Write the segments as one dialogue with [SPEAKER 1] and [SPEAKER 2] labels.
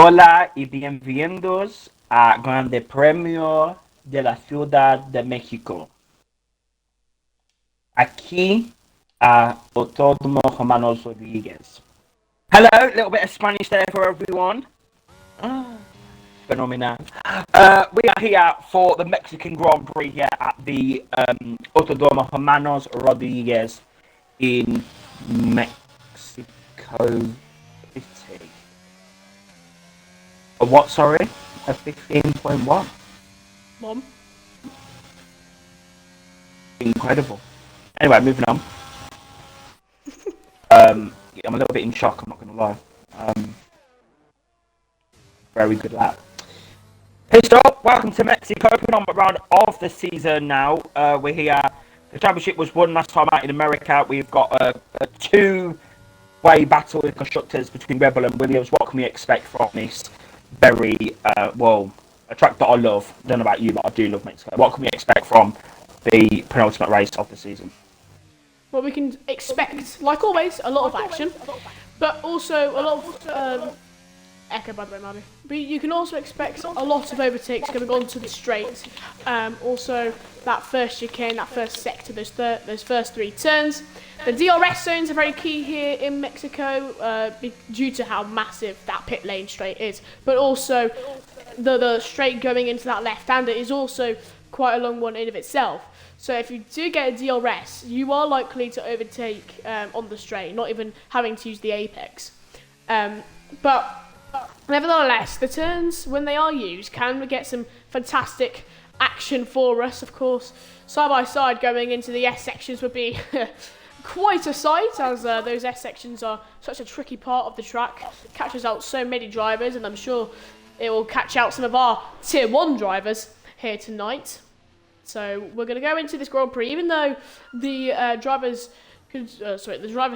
[SPEAKER 1] Hola y bienvenidos a Grande Premio de la Ciudad de México. Aquí a Autódromo Hermanos Rodriguez. Hello, a little bit of Spanish there for everyone. Phenomenal. We are here for the Mexican Grand Prix here at the Autódromo Hermanos Rodriguez in Mexico City. A what, sorry? A 15.1?
[SPEAKER 2] Mom.
[SPEAKER 1] Incredible. Anyway, moving on. I'm a little bit in shock, I'm not going to lie. Very good lap. Pissed off, welcome to Mexico, penultimate round of the season now. We're here. The championship was won last time out in America. We've got a two-way battle with constructors between Red Bull and Williams. What can we expect from this very, a track that I love? I don't know about you, but I do love Mexico. What can we expect from the penultimate race of the season?
[SPEAKER 2] Well, we can expect, like always, a lot of action, but also a lot of echo, by the way, Marty. But you can also expect a lot of overtakes going onto the straight. Also, that first chicane, that first sector, those first three turns. The DRS zones are very key here in Mexico due to how massive that pit lane straight is. But also, the straight going into that left-hander is also quite a long one in of itself. So if you do get a DRS, you are likely to overtake on the straight, not even having to use the apex. But nevertheless, the turns, when they are used, can get some fantastic action for us. Of course, side by side going into the S sections would be quite a sight, as those S sections are such a tricky part of the track. It catches out so many drivers, and I'm sure it will catch out some of our Tier 1 drivers here tonight. So we're going to go into this Grand Prix, even though the Drivers'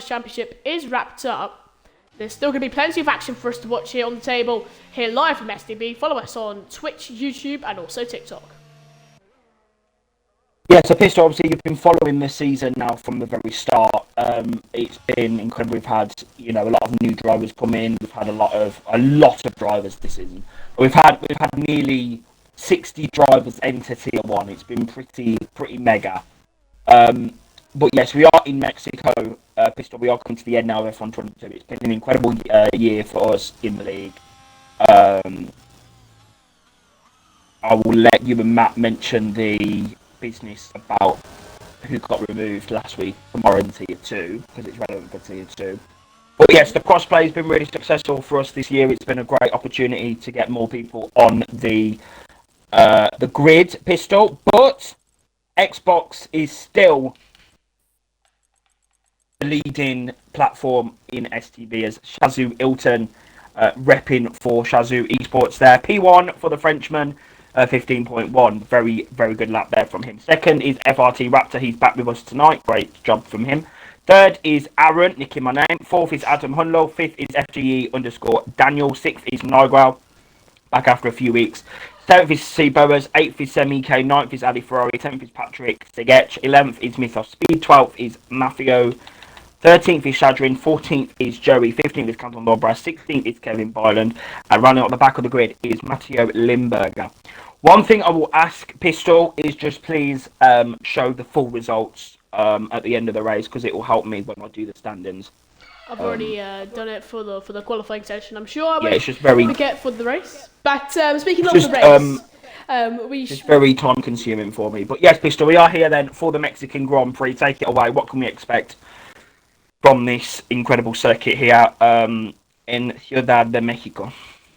[SPEAKER 2] Championship is wrapped up. There's still going to be plenty of action for us to watch here on the table, here live from STB. Follow us on Twitch, YouTube, and also TikTok.
[SPEAKER 1] Yeah, so Pistol, obviously you've been following this season now from the very start. It's been incredible. We've had, a lot of new drivers come in. We've had a lot of drivers this season. We've had nearly 60 drivers enter Tier 1. It's been pretty mega. But yes, we are in Mexico. Pistol, we are coming to the end now of F1 22. It's been an incredible year for us in the league. I will let you and Matt mention the business about who got removed last week tomorrow in Tier 2, because it's relevant for Tier 2. But yes, the crossplay has been really successful for us this year. It's been a great opportunity to get more people on the grid, Pistol, but Xbox is still the leading platform in STB, as Shazoo Ilton repping for Shazoo Esports there. P1 for the Frenchman, 15.1. Very, very good lap there from him. Second is FRT Raptor. He's back with us tonight. Great job from him. Third is Aaron, nicking my name. Fourth is Adam Hunlow. Fifth is FGE_Daniel. Sixth is Nigel, back after a few weeks. 7th is C. Boas, 8th is Semi K, 9th is Ali Ferrari, 10th is Patrick Segech, 11th is Mythos Speed, 12th is Maffio, 13th is Shadrin, 14th is Joey, 15th is Canton Dobra, 16th is Kevin Byland, and running on the back of the grid is Matteo Limburger. One thing I will ask, Pistol, is just please show the full results at the end of the race, because it will help me when I do the standings.
[SPEAKER 2] I've already done it for the qualifying session. I'm sure I
[SPEAKER 1] won't
[SPEAKER 2] forget for the race. But speaking of the race,
[SPEAKER 1] it's very time consuming for me. But yes, Pistol, we are here then for the Mexican Grand Prix. Take it away. What can we expect from this incredible circuit here in Ciudad de Mexico?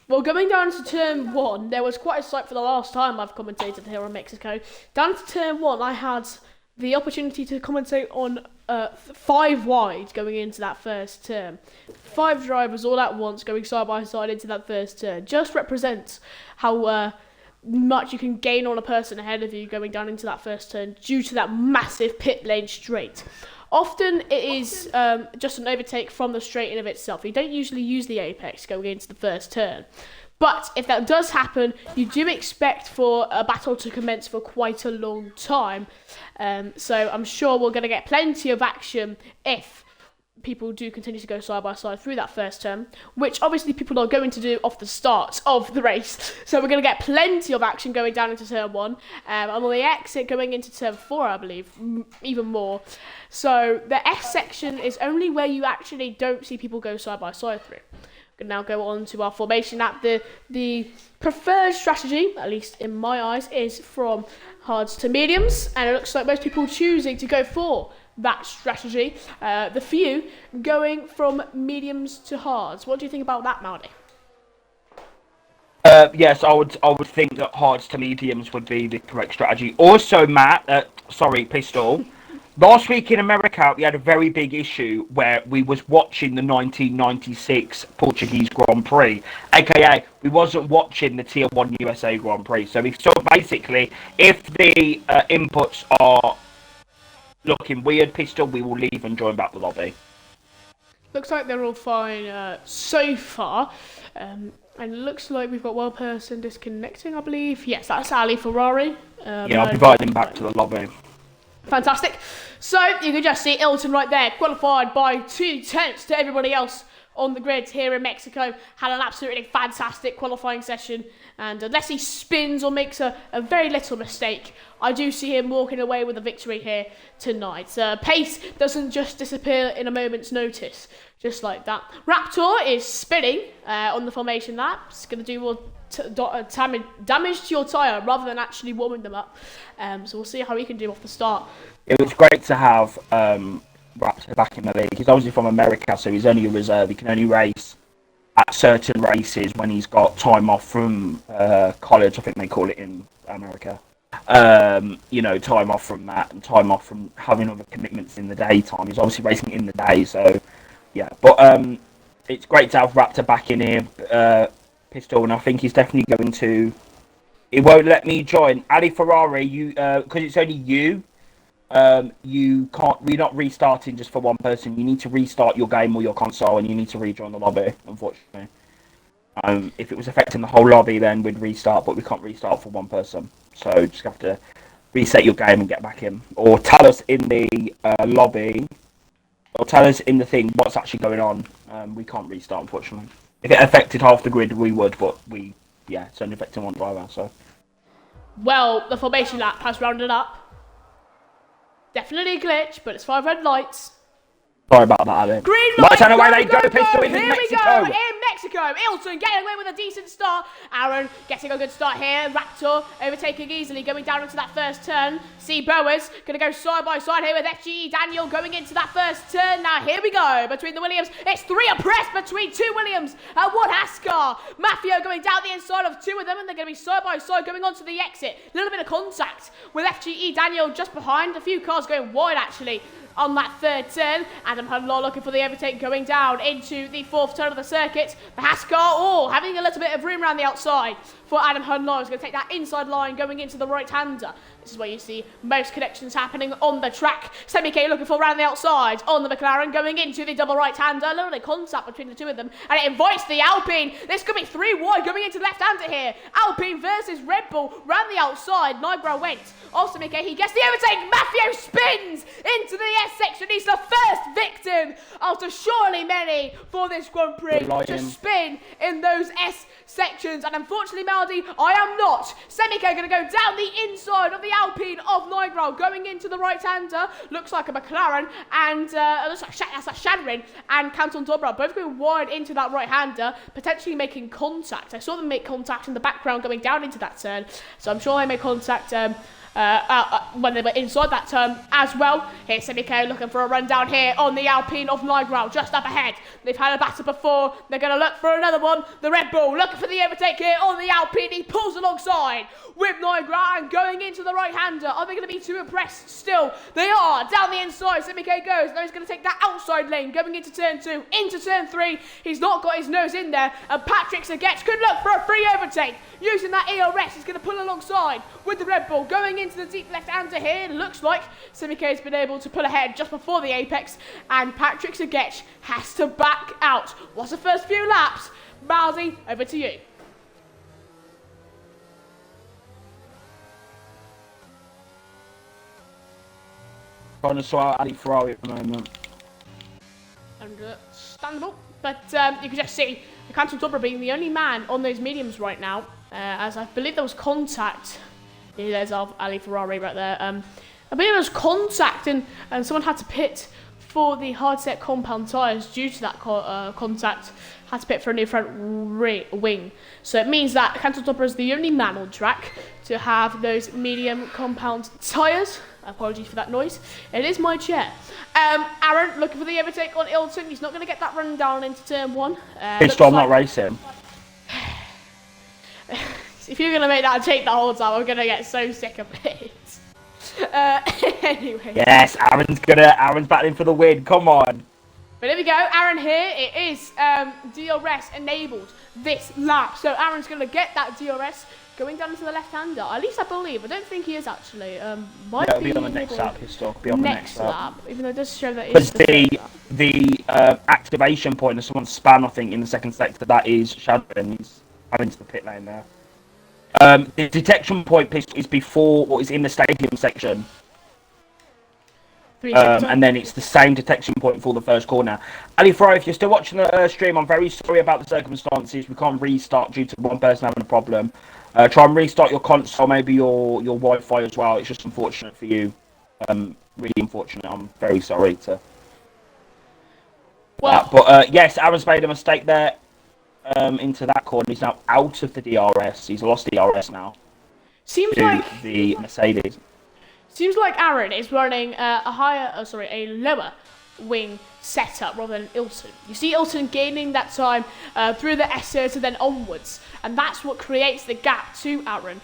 [SPEAKER 2] Well, going down to turn 1, there was quite a sight for the last time I've commentated here on Mexico. Down to turn 1, I had the opportunity to commentate on 5 wide going into that first turn. 5 drivers all at once going side by side into that first turn. Just represents how much you can gain on a person ahead of you going down into that first turn due to that massive pit lane straight. Often it is just an overtake from the straight in of itself. You don't usually use the apex going into the first turn. But if that does happen, you do expect for a battle to commence for quite a long time. So I'm sure we're going to get plenty of action if people do continue to go side by side through that first turn, which obviously people are going to do off the start of the race. So we're going to get plenty of action going down into turn 1, and on the exit going into turn 4, I believe, even more. So the S section is only where you actually don't see people go side by side through. We can now go on to our formation lap. The preferred strategy, at least in my eyes, is from hards to mediums, and it looks like most people choosing to go for that strategy. The few going from mediums to hards. What do you think about that, Maldy?
[SPEAKER 1] Yes, I would think that hards to mediums would be the correct strategy. Also, Matt, Pistol. Last week in America, we had a very big issue where we was watching the 1996 Portuguese Grand Prix, aka we wasn't watching the Tier 1 USA Grand Prix. So basically, if the inputs are looking weird, Pistol, we will leave and join back the lobby.
[SPEAKER 2] Looks like they're all fine so far. And it looks like we've got one person disconnecting, I believe. Yes, that's Ali Ferrari.
[SPEAKER 1] Yeah, I'll invite him back to the lobby.
[SPEAKER 2] Fantastic. So you can just see Ilton right there, qualified by 2/10 to everybody else on the grid here in Mexico. Had an absolutely fantastic qualifying session, and unless he spins or makes a very little mistake, I do see him walking away with a victory here tonight. Pace doesn't just disappear in a moment's notice, just like that. Raptor is spinning on the formation lap. It's going to do more damage to your tyre rather than actually warming them up. So we'll see how he can do off the start.
[SPEAKER 1] It was great to have Raptor back in the league. He's obviously from America, so he's only a reserve. He can only race at certain races when he's got time off from college, I think they call it in America. Time off from that and time off from having other commitments in the daytime. He's obviously racing in the day, so yeah. But it's great to have Raptor back in here, Pistol, and I think he's definitely going to. It won't let me join Ali Ferrari. Because it's only you. You can't. We're not restarting just for one person. You need to restart your game or your console, and you need to rejoin the lobby. Unfortunately, if it was affecting the whole lobby, then we'd restart, but we can't restart for one person. So you just have to reset your game and get back in, or tell us in the lobby, or tell us in the thing what's actually going on. We can't restart, unfortunately. If it affected half the grid, we would, but it's only affecting one driver. So,
[SPEAKER 2] well, the formation lap has rounded up. Definitely a glitch, but it's 5 red lights.
[SPEAKER 1] Sorry about that, Alan.
[SPEAKER 2] Green light,
[SPEAKER 1] and away they go, Pistol in
[SPEAKER 2] Here
[SPEAKER 1] Mexico.
[SPEAKER 2] we go, in Mexico. Ilton getting away with a decent start. Aaron getting a good start here. Raptor overtaking easily, going down into that first turn. C. Bowers going to go side by side here with FGE Daniel going into that first turn. Now here we go, between the Williams. It's 3 abreast between 2 Williams and 1 Haskar. Mafio going down the inside of 2 of them, and they're going to be side by side going on to the exit. A little bit of contact with FGE Daniel just behind. A few cars going wide, actually, on that third turn. Adam Hunlaw looking for the overtake going down into the 4th turn of the circuit. The Haskar, having a little bit of room around the outside for Adam Hunlaw. He's going to take that inside line going into the right-hander. This is where you see most connections happening on the track. Semi-K looking for around the outside on the McLaren going into the double right-hander. A little bit of contact between the two of them, and it invites the Alpine. This could be 3 wide going into the left-hander here. Alpine versus Red Bull round the outside. Nigro went off Semi-K. He gets the overtake. Maffio spins into the S section. He's the first victim after surely many for this Grand Prix to spin in those S sections. And unfortunately, Maldi, I am not. Semi-K going to go down the inside of the Alpine of Nigro, going into the right-hander. Looks like a McLaren, and looks like that's a Shadrin and Canton Dobra, both going wide into that right-hander, potentially making contact. I saw them make contact in the background going down into that turn, so I'm sure they made contact when they were inside that turn as well. Here's Semi-K looking for a run down here on the Alpine of Nigro, just up ahead. They've had a battle before. They're going to look for another one. The Red Bull looking for the overtake here on the Alpine. He pulls alongside with Nigro and going into the right-hander. Are they going to be too impressed still? They are. Down the inside, Semi-K goes. Now he's going to take that outside lane going into turn 2, into turn 3. He's not got his nose in there. And Patrick Sagetz could look for a free overtake. Using that ERS, he's going to pull alongside with the Red Bull going into the deep left-hander here. Looks like Semi-K has been able to pull ahead just before the apex, and Patrick Sagetz has to back out. What's the first few laps? Maldi, over to you.
[SPEAKER 1] Trying to sort out Ali Ferrari at the moment.
[SPEAKER 2] understandable. But you can just see the Canton Dobra being the only man on those mediums right now, as I believe there was contact. Yeah, there's Ali Ferrari right there. I believe there was contact, and someone had to pit for the hard-set compound tyres due to that contact. Had to pit for a new front wing. So it means that Canton Dobra is the only man on track to have those medium compound tyres. Apologies for that noise. It is my chair. Aaron looking for the overtake on Ilton. He's not going to get that run down into turn 1.
[SPEAKER 1] I'm not racing.
[SPEAKER 2] If you're going to make that take the whole time, I'm going to get so sick of it. Anyway.
[SPEAKER 1] Yes, Aaron's battling for the win. Come on.
[SPEAKER 2] But here we go, Aaron here. It is DRS enabled this lap. So Aaron's going to get that DRS going down into the left-hander. At least I believe. I don't think he is actually.
[SPEAKER 1] It'll be on the next lap, Pistol. Be on the next lap.
[SPEAKER 2] Even though it does show that
[SPEAKER 1] it's the activation point of someone's span, I think, in the second sector, that is Shadow, and he's having to the pit lane there. The detection point, Pistol, is before or is in the stadium section. And then it's the same detection point for the first corner. Ali Fry, if you're still watching the stream, I'm very sorry about the circumstances. We can't restart due to one person having a problem. Try and restart your console, maybe your Wi-Fi as well. It's just unfortunate for you. Really unfortunate. I'm very sorry to. Well, but yes, Aaron's made a mistake there into that corner. He's now out of the DRS. He's lost DRS now.
[SPEAKER 2] Seems like
[SPEAKER 1] the Mercedes.
[SPEAKER 2] Seems like Aaron is running a lower wing setup rather than Ilton. You see Ilton gaining that time through the S-30 and then onwards, and that's what creates the gap to Aaron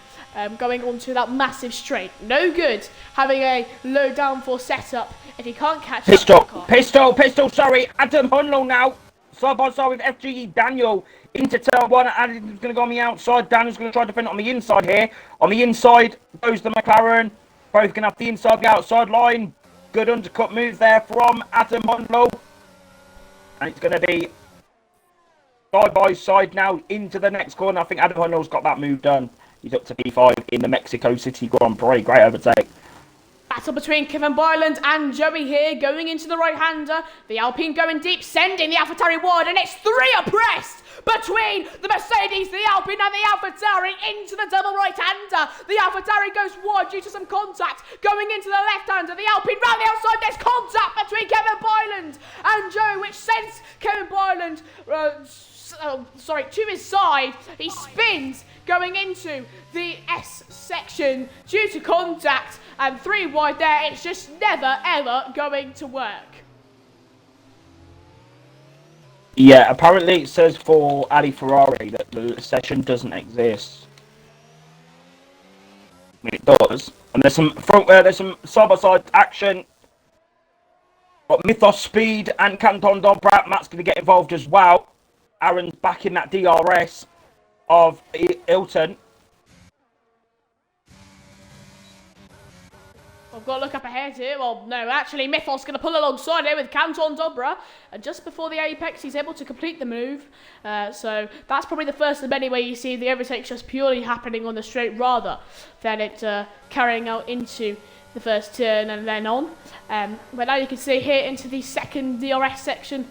[SPEAKER 2] going onto that massive straight. No good having a low downforce setup if he can't catch up.
[SPEAKER 1] Pistol, sorry, Adam Hunlow now. Side by side with FGE Daniel into turn 1. Adam's going to go on the outside. Daniel's going to try to defend on the inside here. On the inside goes the McLaren. Both can have the inside, the outside line. Good undercut move there from Adam Hunlow. And it's going to be side by side now into the next corner. I think Adam Hunlow's got that move done. He's up to P5 in the Mexico City Grand Prix. Great overtake.
[SPEAKER 2] Battle between Kevin Byland and Joey here, going into the right-hander. The Alpine going deep, sending the AlphaTauri wide, and it's 3 abreast between the Mercedes, the Alpine, and the AlphaTauri into the double right-hander. The AlphaTauri goes wide due to some contact, going into the left-hander. The Alpine round the outside, there's contact between Kevin Byland and Joe, which sends Kevin Byland to his side. He spins going into the S section due to contact, and 3 wide there. It's just never ever going to work.
[SPEAKER 1] Yeah, apparently it says for Ali Ferrari that the session doesn't exist. I mean, it does. And there's some side-by-side action. Got Mythos Speed and Canton Dobra. Matt's going to get involved as well. Aaron's back in that DRS of Ilton.
[SPEAKER 2] I've got to look up ahead here. Well, no, actually, Mythos going to pull alongside here with Canton Dobra. And just before the apex, he's able to complete the move. So that's probably the first of many where you see the overtake just purely happening on the straight rather than it carrying out into the first turn and then on. But now you can see here into the second DRS section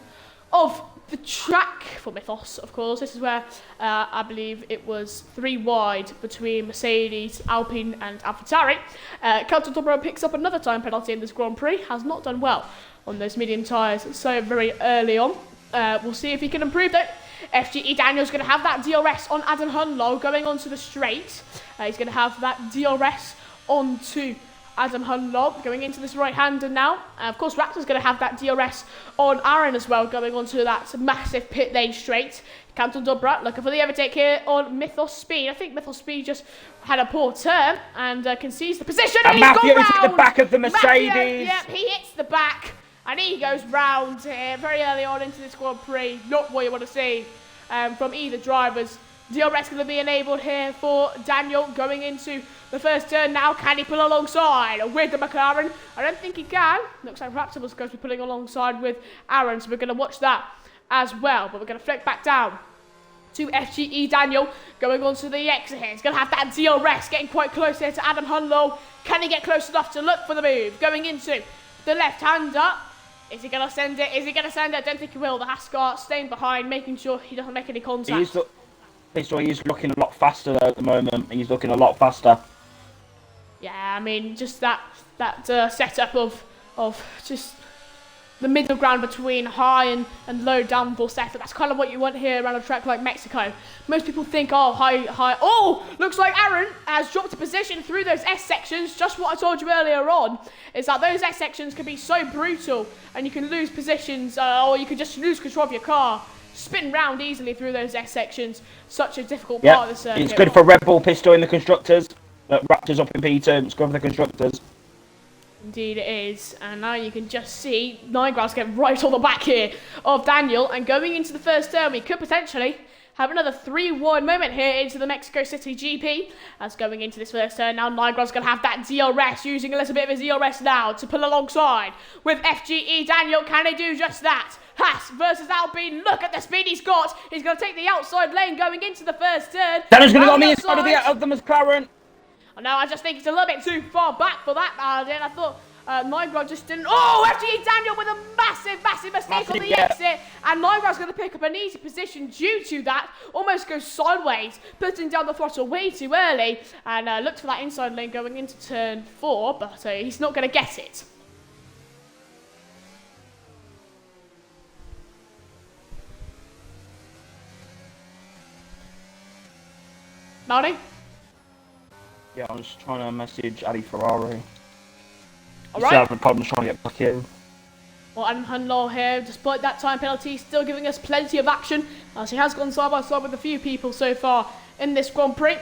[SPEAKER 2] of the track for Mythos, of course. This is where I believe it was 3 wide between Mercedes, Alpine and AlphaTauri. Canton Dobra picks up another time penalty in this Grand Prix. Has not done well on those medium tyres so very early on. We'll see if he can improve it. FGE Daniel's going to have that DRS on Adam Hunlow going onto the straight. He's going to have that DRS onto Adam Hunlow going into this right-hander now. Of course, Raptor's going to have that DRS on Aaron as well, going onto that massive pit lane straight. Canton Dobra looking for the overtake here on Mythos Speed. I think Mythos Speed just had a poor turn and concedes the position. And
[SPEAKER 1] Matthew's at the back of the Mercedes.
[SPEAKER 2] Yep, he hits the back and he goes round here very early on into this Grand Prix. Not what you want to see from either drivers. DRS going to be enabled here for Daniel going into the first turn now. Can he pull alongside with the McLaren? I don't think he can. Looks like Raptor was going to be pulling alongside with Aaron, so we're going to watch that as well. But we're going to flick back down to FGE Daniel going on to the exit here. He's going to have that DRS getting quite close here to Adam Hunlow. Can he get close enough to look for the move? Going into the left-hander. Is he going to send it? Is he going to send it? I don't think he will. The Haskar staying behind, making sure he doesn't make any contact.
[SPEAKER 1] He's looking a lot faster though at the moment. He's looking a lot faster.
[SPEAKER 2] Yeah, I mean, just that setup of just the middle ground between high and low downforce setup. That's kind of what you want here around a track like Mexico. Most people think, oh, high. Oh, looks like Aaron has dropped a position through those S sections. Just what I told you earlier on is that those S sections can be so brutal, and you can lose positions, or you can just lose control of your car. Spin round easily through those S sections. Such a difficult part of the circuit.
[SPEAKER 1] It's good for Red Bull Pistol in the constructors. Raptors up in P2. It's good for the constructors.
[SPEAKER 2] Indeed it is. And now you can just see Nigraus get right on the back here of Daniel. And going into the first turn, we could potentially have another 3-1 moment here into the Mexico City GP. As going into this first turn, now Nigraus going to have that DRS, using a little bit of his DRS now to pull alongside with FGE. Daniel, can he do just that? Haas versus Alpine. Look at the speed he's got. He's going to take the outside lane going into the first turn.
[SPEAKER 1] Daniel's going to go on the inside of the McLaren.
[SPEAKER 2] No, I just think it's a little bit too far back for that, Martin. I thought Nigraus just didn't... Oh, FGE Daniel with a massive mistake on the exit. And Nigraus going to pick up an easy position due to that. Almost goes sideways, putting down the throttle way too early. And looked for that inside lane going into turn 4, but he's not going to get it. Marty?
[SPEAKER 1] Yeah, I was trying to message Ali Ferrari.
[SPEAKER 2] All right.
[SPEAKER 1] He's having problems trying to get back in.
[SPEAKER 2] Well, Adam Hunlaw here, despite that time penalty, still giving us plenty of action, as he has gone side by side with a few people so far in this Grand Prix.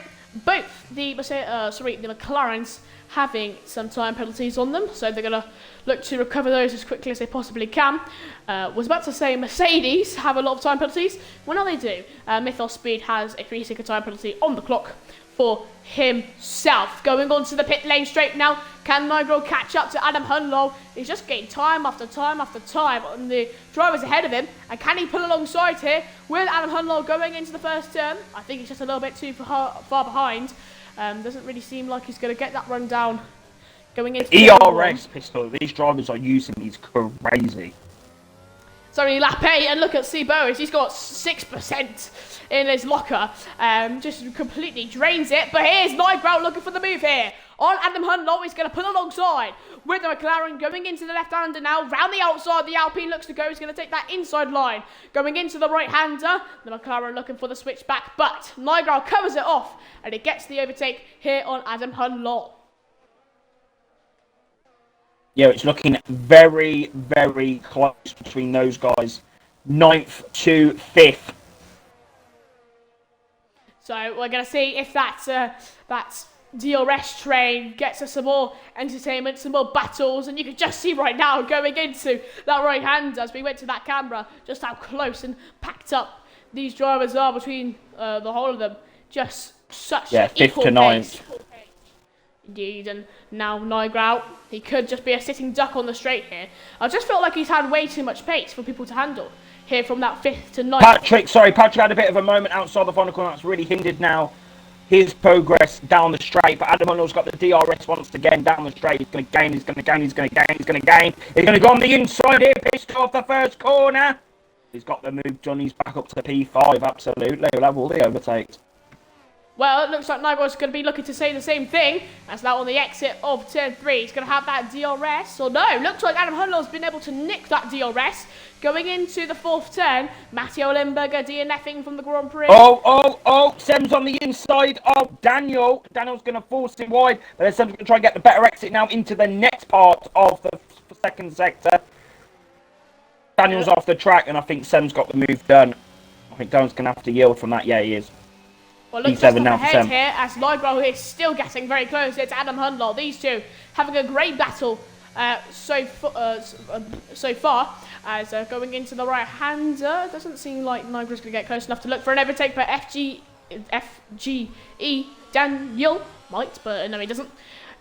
[SPEAKER 2] Both the McLarens having some time penalties on them, so they're going to look to recover those as quickly as they possibly can. Was about to say Mercedes have a lot of time penalties. Well, no, they do. Mythos Speed has a 3-second time penalty on the clock for himself. Going on to the pit lane straight now. Can Nigraus catch up to Adam Hunlaw? He's just getting time after time after time on the drivers ahead of him. And can he pull alongside here with Adam Hunlaw going into the first turn? I think he's just a little bit too far behind. Doesn't really seem like he's going to get that run down going into
[SPEAKER 1] ERS pistol. These drivers are using these crazy.
[SPEAKER 2] It's only lap 8, and look at C. Bowes. He's got 6% in his locker. Just completely drains it. But here's Nigraus looking for the move here. On Adam Hunlaw, he's going to pull alongside with the McLaren going into the left-hander now. Round the outside, the Alpine looks to go. He's going to take that inside line. Going into the right-hander, the McLaren looking for the switch back. But Nigraus covers it off, and he gets the overtake here on Adam Hunlaw.
[SPEAKER 1] Yeah, it's looking very, very close between those guys. 9th to 5th.
[SPEAKER 2] So we're going to see if that DRS train gets us some more entertainment, some more battles. And you can just see right now going into that right hand as we went to that camera, just how close and packed up these drivers are between the whole of them. Just such equal
[SPEAKER 1] 5th to 9th.
[SPEAKER 2] Indeed, and now Nigraus, he could just be a sitting duck on the straight here. I just felt like he's had way too much pace for people to handle here from that 5th to 9th.
[SPEAKER 1] Patrick had a bit of a moment outside the final corner that's really hindered now his progress down the straight. But Adam Hunlaw's got the DRS once again down the straight. He's going to gain, he's going to gain, he's going to gain, he's going to gain. He's going to go on the inside here, pissed off the first corner. He's got the move done, he's back up to P5, absolutely. He'll have all the overtakes.
[SPEAKER 2] Well, it looks like Nigraus is going to be looking to say the same thing. As now on the exit of turn 3. He's going to have that DRS. Or no, looks like Adam Hunlaw's been able to nick that DRS. Going into the 4th turn, Matteo Limburger DNFing from the Grand Prix.
[SPEAKER 1] Sem's on the inside of Daniel. Daniel's going to force him wide. But then Sem's going to try and get the better exit now into the net part of the second sector. Daniel's off the track, and I think Sem's got the move done. I think Daniel's going to have to yield from that. Yeah, he is.
[SPEAKER 2] Well, look just up ahead here as Nigraus is still getting very close to Adam Hunlaw. These two having a great battle so far as going into the right-hander. Doesn't seem like Nigraus is going to get close enough to look for an overtake, but FGE Daniel might, but no, he doesn't.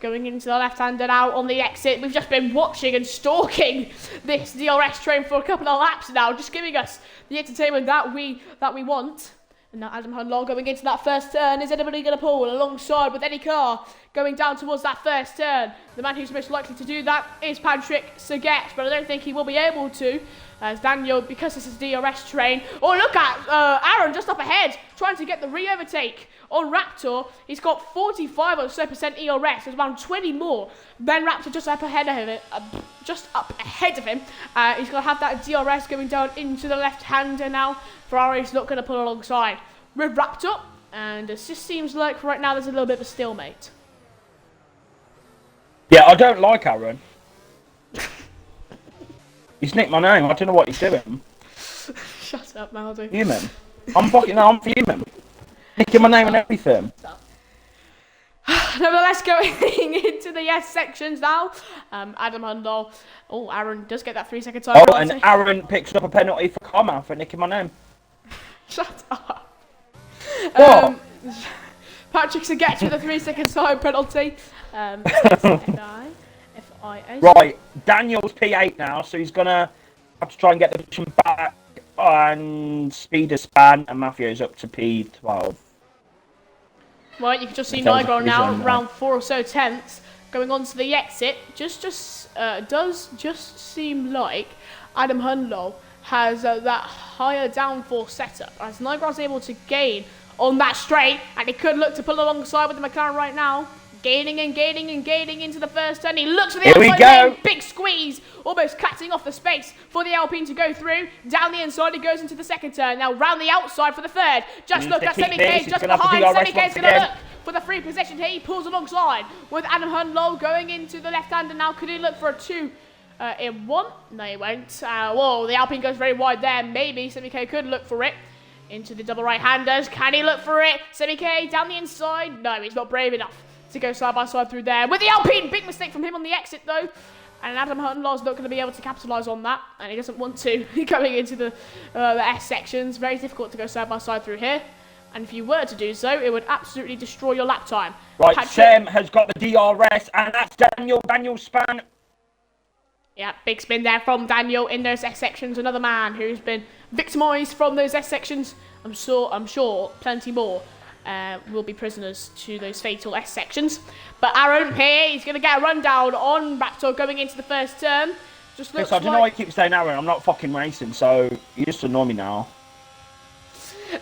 [SPEAKER 2] Going into the left-hander now on the exit. We've just been watching and stalking this DRS train for a couple of laps now, just giving us the entertainment that we want. And now Adam Hunlaw going into that first turn. Is anybody going to pull alongside with any car? going down towards that first turn. The man who's most likely to do that is Patrick Saget, but I don't think he will be able to, as Daniel, because this is DRS train. Oh, look at Aaron just up ahead, trying to get the re-overtake on Raptor. He's got 45 or so percent ERS. There's around 20 more. Then Raptor just up ahead of him. He's going to have that DRS going down into the left-hander now. Ferrari's not going to pull alongside with Raptor. And it just seems like right now there's a little bit of a stalemate.
[SPEAKER 1] Yeah, I don't like Aaron. He's nicked my name. I don't know what he's doing.
[SPEAKER 2] Shut up, Maldo.
[SPEAKER 1] Human. I'm fuming. Nicking my name and everything.
[SPEAKER 2] Nevertheless, going into the yes sections now. Adam Hundal. Oh, Aaron does get that 3-second time.
[SPEAKER 1] Oh, and Aaron picks up a penalty for Carmel for nicking my name.
[SPEAKER 2] Shut up.
[SPEAKER 1] What?
[SPEAKER 2] Patrick Saget with a 3-second time penalty. F-I-A.
[SPEAKER 1] Right, Daniel's P8 now, so he's gonna have to try and get the position back. And Speed is span, and Matthew's up to P12.
[SPEAKER 2] Right, you can just see Nigel now, around 4 or so tenths, going on to the exit. Does just seem like Adam Hundal has that higher downforce setup, as Nigel's able to gain on that straight, and he could look to pull alongside with the McLaren right now. Gaining into the first turn. He looks for the outside lane. Big squeeze, almost cutting off the space for the Alpine to go through. Down the inside, he goes into the second turn. Now round the outside for the third. Just look at Semi-K just behind. Semi-K's going to look for the free position here. He pulls alongside with Adam Hundal going into the left-hander now. Could he look for a 2 in 1? No, he won't. Whoa, the Alpine goes very wide there. Maybe Semi-K could look for it. Into the double right-handers. Can he look for it? Semi-K down the inside. No, he's not brave enough to go side by side through there with the Alpine. Big mistake from him on the exit though, and Adam Hundal's not going to be able to capitalise on that, and he doesn't want to going into the S sections. Very difficult to go side by side through here, and if you were to do so, it would absolutely destroy your lap time.
[SPEAKER 1] Right, Sam has got the DRS, and that's Daniel span.
[SPEAKER 2] Yeah, big spin there from Daniel in those S sections. Another man who's been victimised from those S sections. I'm sure plenty more will be prisoners to those fatal S sections. But Aaron here, he's going to get a rundown on Raptor going into the first turn. Just looks
[SPEAKER 1] I don't know why you keep saying Aaron. I'm not fucking racing, so you just annoy me now.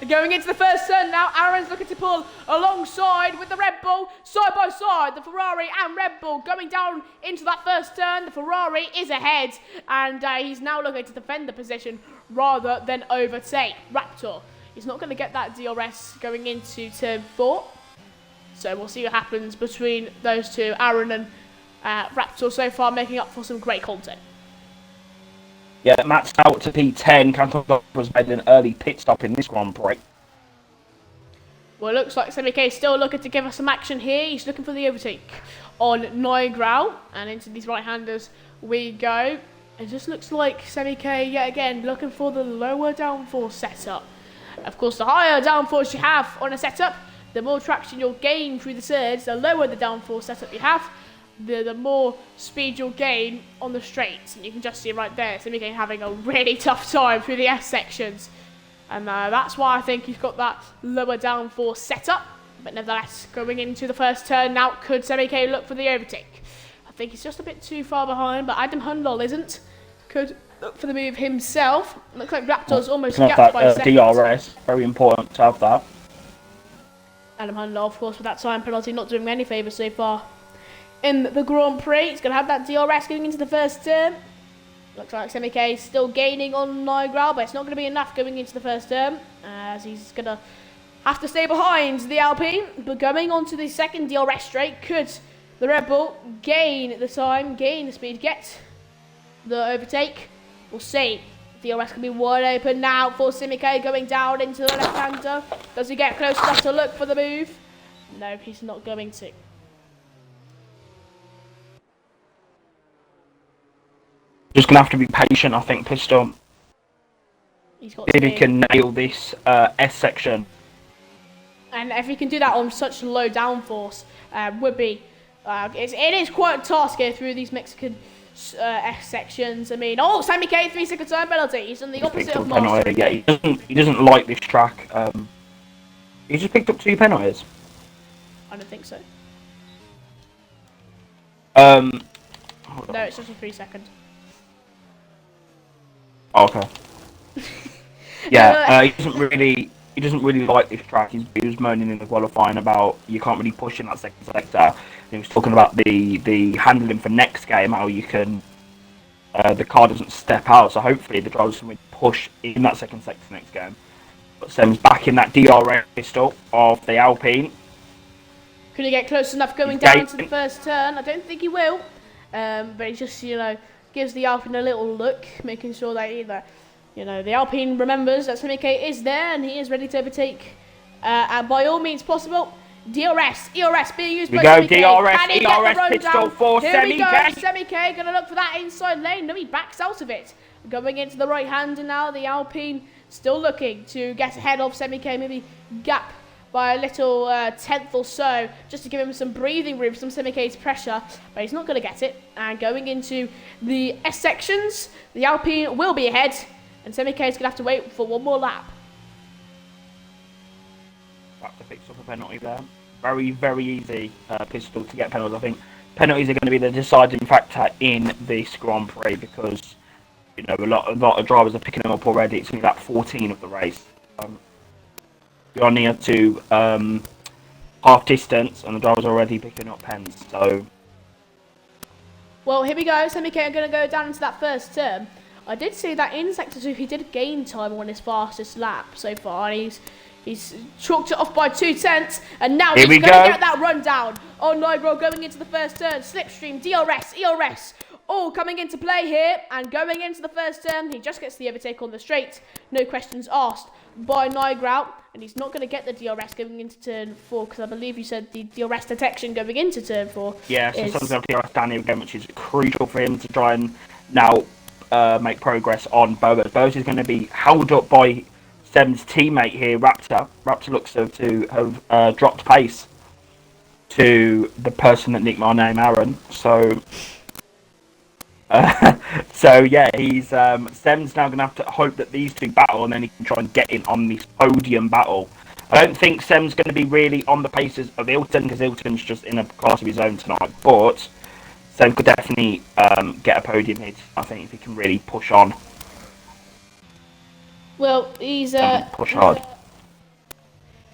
[SPEAKER 2] Going into the first turn now, Aaron's looking to pull alongside with the Red Bull, side by side, the Ferrari and Red Bull going down into that first turn. The Ferrari is ahead, and he's now looking to defend the position rather than overtake Raptor. He's not going to get that DRS going into turn 4. So we'll see what happens between those two. Aaron and Raptor so far making up for some great content.
[SPEAKER 1] Yeah, Matt's out to P10. Canton was made an early pit stop in this Grand Prix.
[SPEAKER 2] Well, it looks like Semi-K is still looking to give us some action here. He's looking for the overtake on Neugrau. And into these right-handers we go. It just looks like Semi-K, yet again, looking for the lower downforce setup. Of course, the higher downforce you have on a setup, the more traction you'll gain through the surge. The lower the downforce setup you have, the more speed you'll gain on the straights. And you can just see right there, Semi-K having a really tough time through the S sections. And that's why I think he's got that lower downforce setup. But nevertheless, going into the first turn now, could Semi-K look for the overtake? I think he's just a bit too far behind, but Adam Hundal isn't. Could look for the move himself. Looks like Raptor's almost gapped by seconds.
[SPEAKER 1] DRS, very important to have that.
[SPEAKER 2] Adam Hundal, of course, with that time penalty, not doing me any favours so far in the Grand Prix. He's going to have that DRS going into the first turn. Looks like Semi-K still gaining on Neugrau, but it's not going to be enough going into the first turn, as he's going to have to stay behind the Alpine. But going on to the second DRS straight, could the Red Bull gain the time, gain the speed, get the overtake? We'll see. DRS can be wide open now for Semi-K going down into the left-hander. Does he get close enough to look for the move? No, he's not going to.
[SPEAKER 1] Just gonna have to be patient, I think, Pistol. If he can nail this S section.
[SPEAKER 2] And if he can do that on such low downforce, would be it is quite a task here through these Mexican S sections. I mean, Semi-K 3-second time penalty. He's on the opposite of Master.
[SPEAKER 1] Yeah, he doesn't like this track. He just picked up 2 penalties.
[SPEAKER 2] I don't think so.
[SPEAKER 1] Hold
[SPEAKER 2] No,
[SPEAKER 1] on.
[SPEAKER 2] it's just a 3 second.
[SPEAKER 1] Okay. Yeah, he doesn't really like this track. He was moaning in the qualifying about you can't really push in that second sector. He was talking about the handling for next game, how you can the car doesn't step out. So hopefully the drivers can push in that second sector next game. But Sem's back in that DRS pistol of the Alpine.
[SPEAKER 2] Could he get close enough going
[SPEAKER 1] He's
[SPEAKER 2] down
[SPEAKER 1] gaining.
[SPEAKER 2] to the first turn? I don't think he will. But he just, gives the Alpine a little look, making sure that either, the Alpine remembers that Semi is there and he is ready to overtake. And by all means possible, ERS being used by Semi K. Can he get the run
[SPEAKER 1] pistol
[SPEAKER 2] down?
[SPEAKER 1] for
[SPEAKER 2] Here we go.
[SPEAKER 1] Semi-K.
[SPEAKER 2] Semi K going to look for that inside lane. No, he backs out of it. Going into the right hander now. The Alpine still looking to get ahead of Semi K. Maybe gap by a little tenth or so, just to give him some breathing room, some Semi-K's pressure, but he's not going to get it. And going into the S sections, the Alpine will be ahead, and Semi-K is going to have to wait for one more lap.
[SPEAKER 1] Back to fix up a penalty there. Very, very easy pistol to get penalties. I think penalties are going to be the deciding factor in this Grand Prix because a lot of drivers are picking them up already. It's only like 14 of the race. You're near to half distance, and the drivers are already picking up pens. So,
[SPEAKER 2] well, here we go. Semi-K are going to go down into that first turn. I did see that in Sector 2 he did gain time on his fastest lap so far, and he's chalked it off by 2/10, and now he's going to get that run down on Nigro going into the first turn. Slipstream, DRS, ERS, all coming into play here, and going into the first turn, he just gets the overtake on the straight. No questions asked by Nigro, and he's not going to get the DRS going into turn 4, because I believe you said the DRS detection going into turn 4.
[SPEAKER 1] Yeah, so someone's going to DRS down here again, which is crucial for him to try and now make progress on Boas. Boas is going to be held up by Sem's teammate here, Raptor. Raptor looks to have dropped pace to the person that nicked my name, Aaron. So, yeah, he's Sem's now going to have to hope that these two battle, and then he can try and get in on this podium battle. I don't think Sem's going to be really on the paces of Ilton, because Ilton's just in a class of his own tonight. But Sem could definitely get a podium hit, I think, if he can really push on.
[SPEAKER 2] Well, he's
[SPEAKER 1] push hard.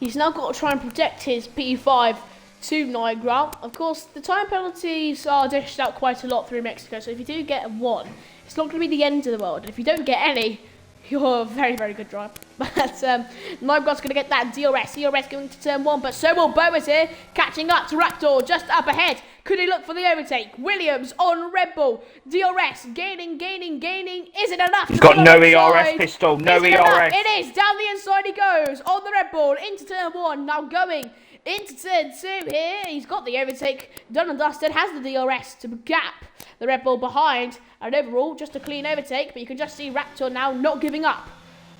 [SPEAKER 2] He's now got to try and protect his P5 to Nigro. Of course, the time penalties are dished out quite a lot through Mexico, so if you do get one, it's not going to be the end of the world. And if you don't get any, you're a very, very good driver. But Nigro's going to get that DRS. DRS going to turn 1, but so will Boas here, catching up to Raptor just up ahead. Could he look for the overtake? Williams on Red Bull. DRS gaining. Is it enough?
[SPEAKER 1] He's got no ERS pistol, no ERS.
[SPEAKER 2] It is. Down the inside he goes on the Red Bull into turn 1. Now going into turn 2 here. He's got the overtake. Done and dusted. Has the DRS to gap the Red Bull behind. And overall, just a clean overtake. But you can just see Raptor now not giving up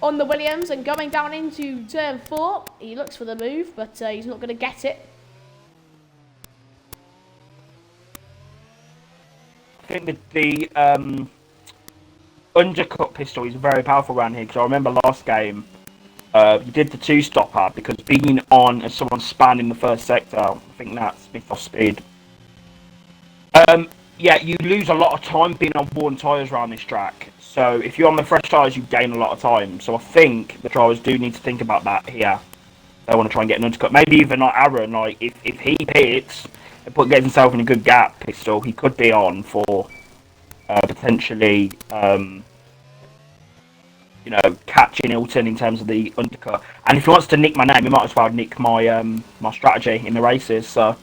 [SPEAKER 2] on the Williams and going down into turn 4. He looks for the move, but he's not going to get it.
[SPEAKER 1] I think the undercut pistol is very powerful around here, because I remember last game you did the 2-stopper, because being on as someone spanning the first sector, I think that's Smith off speed. Yeah, you lose a lot of time being on worn tyres around this track. So if you're on the fresh tyres, you gain a lot of time. So I think the drivers do need to think about that here. They want to try and get an undercut. Maybe even like Aaron, like if he pits and gets himself in a good gap pistol, he could be on for potentially catching Ilton in terms of the undercut. And if he wants to nick my name, he might as well nick my my strategy in the races. So.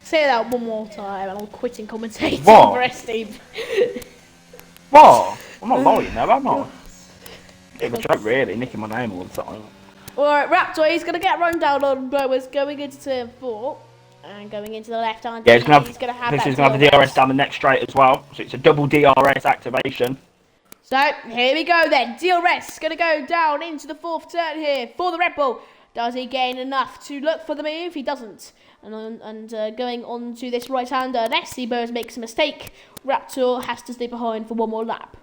[SPEAKER 2] Say that one more time and I'm quitting commentating
[SPEAKER 1] What?
[SPEAKER 2] for STB.
[SPEAKER 1] What? I'm not lying though, am I? Bit of a joke really, nicking my name all the time.
[SPEAKER 2] Alright, Raptor, he's going to get run down on Boas going into turn 4. And going into the left hand.
[SPEAKER 1] Yeah, he's going to have the DRS
[SPEAKER 2] DRS
[SPEAKER 1] down the next straight as well. So it's a double DRS activation.
[SPEAKER 2] So, here we go then. DRS going to go down into the 4th turn here for the Red Bull. Does he gain enough to look for the move? He doesn't. And going on to this right-hander, let's see Boas makes a mistake. Raptor has to stay behind for one more lap.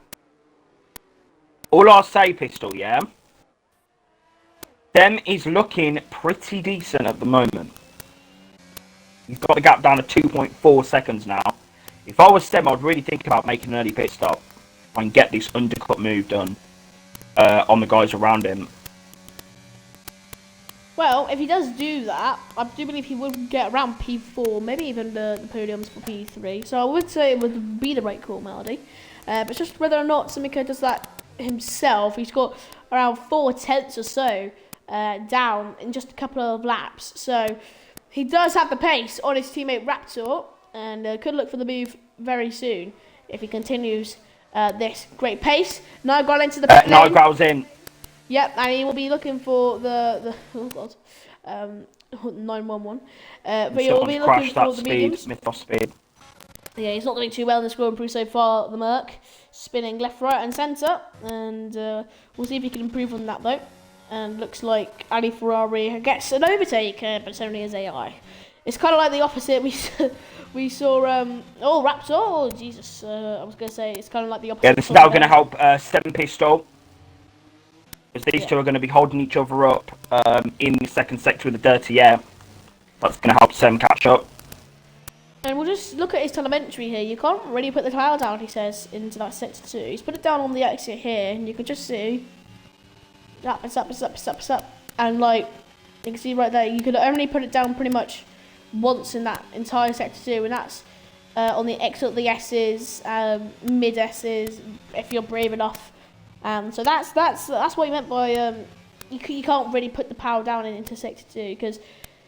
[SPEAKER 1] All I'll say, Pistol, yeah? Them is looking pretty decent at the moment. He's got the gap down to 2.4 seconds now. If I was Seb, I'd really think about making an early pit stop and get this undercut move done on the guys around him.
[SPEAKER 2] Well, if he does do that, I do believe he would get around P4, maybe even the podiums for P3. So I would say it would be the right call, Melody. But it's just whether or not Simiko does that himself. He's got around 4/10 or so down in just a couple of laps. So he does have the pace on his teammate Raptor, and could look for the move very soon if he continues this great pace. Now gone into the pit lane.
[SPEAKER 1] Nigel's in.
[SPEAKER 2] Yep, and he will be looking for the oh god, 911. But he will be looking for the mediums.
[SPEAKER 1] Mythos speed.
[SPEAKER 2] Yeah, he's not doing too well in the scoring proof so far. The Merc spinning left, right, and centre, and we'll see if he can improve on that though. And looks like Ali Ferrari gets an overtake, but it's only his AI. It's kind of like the opposite. We saw oh Raptor. Oh Jesus, I was gonna say it's kind of like the opposite.
[SPEAKER 1] Yeah, this is now going to help Seven Pistol. Because these two are going to be holding each other up in the second sector with the dirty air. That's going to help Sem catch up.
[SPEAKER 2] And we'll just look at his telemetry here. You can't really put the tile down, he says, into that sector 2. He's put it down on the exit here, and you can just see up, it's up, it's up, it's up, it's up. And like, you can see right there, you could only put it down pretty much once in that entire sector 2, and that's on the exit, the S's, mid S's, if you're brave enough. So that's what he meant by you can't really put the power down into sector 2, because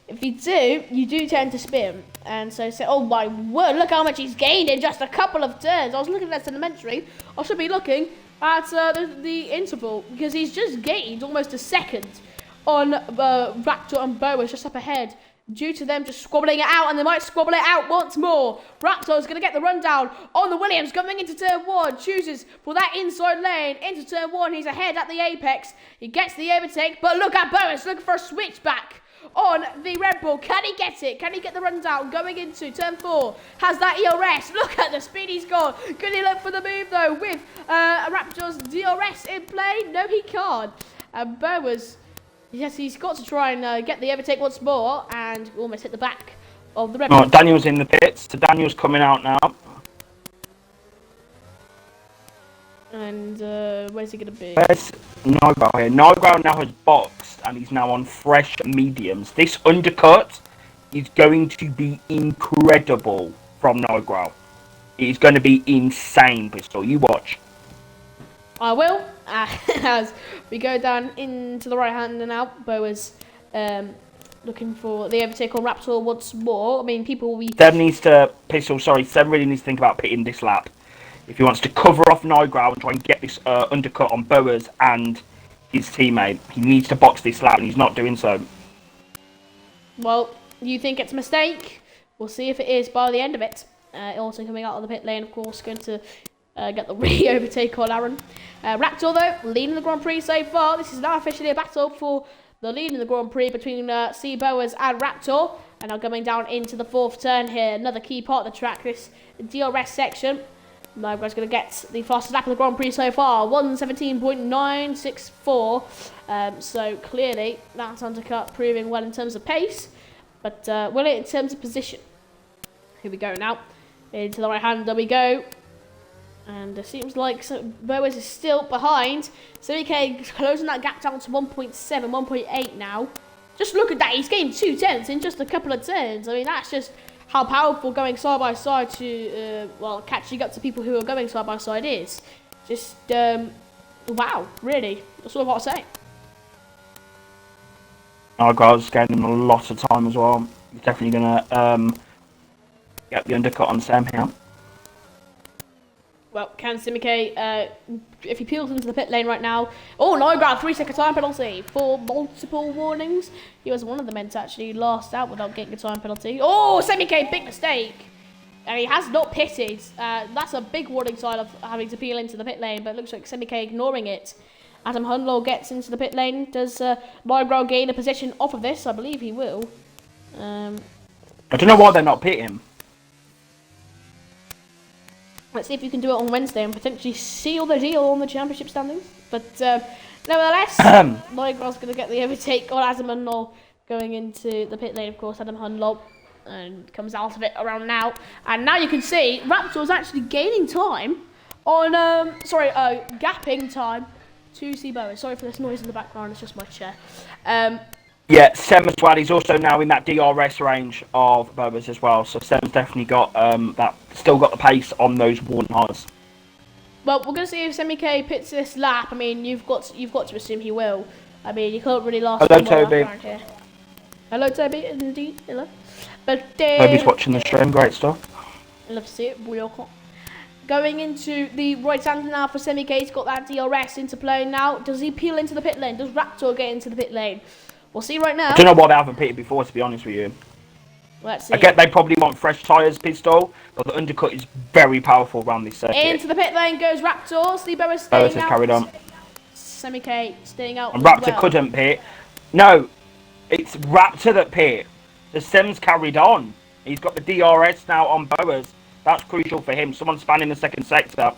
[SPEAKER 2] if you do tend to spin, and so say, oh my word, look how much he's gained in just a couple of turns. I was looking at the telemetry. I should be looking at the interval, because he's just gained almost a second on Raptor and Boas just up ahead, due to them just squabbling it out, and they might squabble it out once more. Raptor's going to get the rundown on the Williams, coming into turn 1, chooses for that inside lane, into turn 1, he's ahead at the apex, he gets the overtake, but look at Boas, looking for a switchback on the Red Bull. Can he get it? Can he get the rundown going into turn 4? Has that ERS? Look at the speed he's got. Can he look for the move though with Raptor's DRS in play? No, he can't. And Boas, yes, he's got to try and get the overtake once more, and almost hit the back of the Red Bull.
[SPEAKER 1] Oh, Daniel's in the pits, so Daniel's coming out now.
[SPEAKER 2] And where's he going to be?
[SPEAKER 1] Where's Nigel here? Nigel now has boxed, and he's now on fresh mediums. This undercut is going to be incredible from Nigel. It is going to be insane, Pistol. You watch.
[SPEAKER 2] I will. As we go down into the right hand and out, Boas looking for the overtake on Raptor once more. I mean, people will be...
[SPEAKER 1] Seb really needs to think about pitting this lap. If he wants to cover off Nigel and try and get this undercut on Boas and his teammate, he needs to box this lap, and he's not doing so.
[SPEAKER 2] Well, you think it's a mistake? We'll see if it is by the end of it. Also coming out of the pit lane, of course, going to get the re-overtake on Aaron. Raptor, though, leading the Grand Prix so far. This is now officially a battle for the lead in the Grand Prix between C. Boas and Raptor. And now coming down into the 4th turn here. Another key part of the track, this DRS section. Nigel's going to get the fastest lap of the Grand Prix so far, 1:17.964. So clearly, that's undercut proving well in terms of pace. But will it in terms of position? Here we go now. Into the right hand, there we go. And it seems like Boas is still behind. CK closing that gap down to 1.7, 1.8 now. Just look at that, he's gained 2/10 in just a couple of turns. I mean, that's just how powerful going side by side to, catching up to people who are going side by side is. Just, wow, really. That's all I've got to say.
[SPEAKER 1] Nigel's gaining him a lot of time as well. He's definitely going to get the undercut on Sam here.
[SPEAKER 2] Well, can Simike, if he peels into the pit lane right now... Oh, Nigel, 3-second time penalty for multiple warnings. He was one of the men to actually last out without getting a time penalty. Oh, Simike, big mistake. And he has not pitted. That's a big warning sign of having to peel into the pit lane, but it looks like Simike ignoring it. Adam Hunlow gets into the pit lane. Does Nigel gain a position off of this? I believe he will.
[SPEAKER 1] I don't know why they're not pitting.
[SPEAKER 2] Let's see if you can do it on Wednesday and potentially seal the deal on the championship standings. But nevertheless, Nigel's going to get the overtake on Adam Hunlow going into the pit lane, of course. Adam Hunlow and comes out of it around now. And now you can see Raptor's actually gaining time on, gapping time to see Bowen. Sorry for this noise in the background, it's just my chair.
[SPEAKER 1] Yeah, Sem as well. He's also now in that DRS range of Bowers as well. So Sem's definitely got still got the pace on those worn tyres.
[SPEAKER 2] Well, we're going to see if Semi K pits this lap. I mean, you've got to assume he will. I mean, you can't really last
[SPEAKER 1] Hello,
[SPEAKER 2] one more lap
[SPEAKER 1] Toby.
[SPEAKER 2] around here. Hello, Toby. Indeed, hello. But
[SPEAKER 1] Toby's watching the stream. Great stuff.
[SPEAKER 2] I love to see it. Going into the right hand now for Semi K. He's got that DRS into play now. Does he peel into the pit lane? Does Raptor get into the pit lane? We'll see right now.
[SPEAKER 1] I don't know why they haven't pitted before, to be honest with you.
[SPEAKER 2] Let's see.
[SPEAKER 1] I get they probably want fresh tyres, Pistol, but the undercut is very powerful around this circuit.
[SPEAKER 2] Into the pit lane goes Raptor. Steve Bowers staying out.
[SPEAKER 1] Has carried on.
[SPEAKER 2] Semi K staying out.
[SPEAKER 1] And Raptor couldn't pit. No, it's Raptor that pit. The Sem's carried on. He's got the DRS now on Bowers. That's crucial for him. Someone spanning the second sector.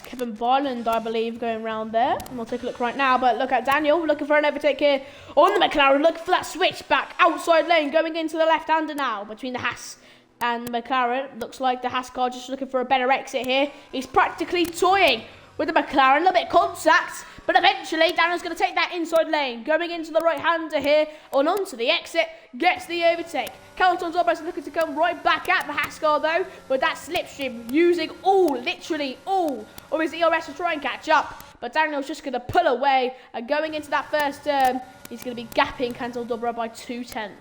[SPEAKER 2] Kevin Barland, I believe, going round there. And we'll take a look right now. But look at Daniel looking for an overtake here on the McLaren. Looking for that switch back outside lane. Going into the left-hander now between the Haas and the McLaren. Looks like the Haas car just looking for a better exit here. He's practically toying with the McLaren. A little bit of contact. But eventually, Daniel's going to take that inside lane. Going into the right-hander here. Onto the exit. Gets the overtake. Carlton's almost looking to come right back at the Haas car though. But that slipstream using literally all of his ERS to try and catch up. But Daniel's just going to pull away. And going into that first turn, he's going to be gapping Cantal Dobra by 2/10.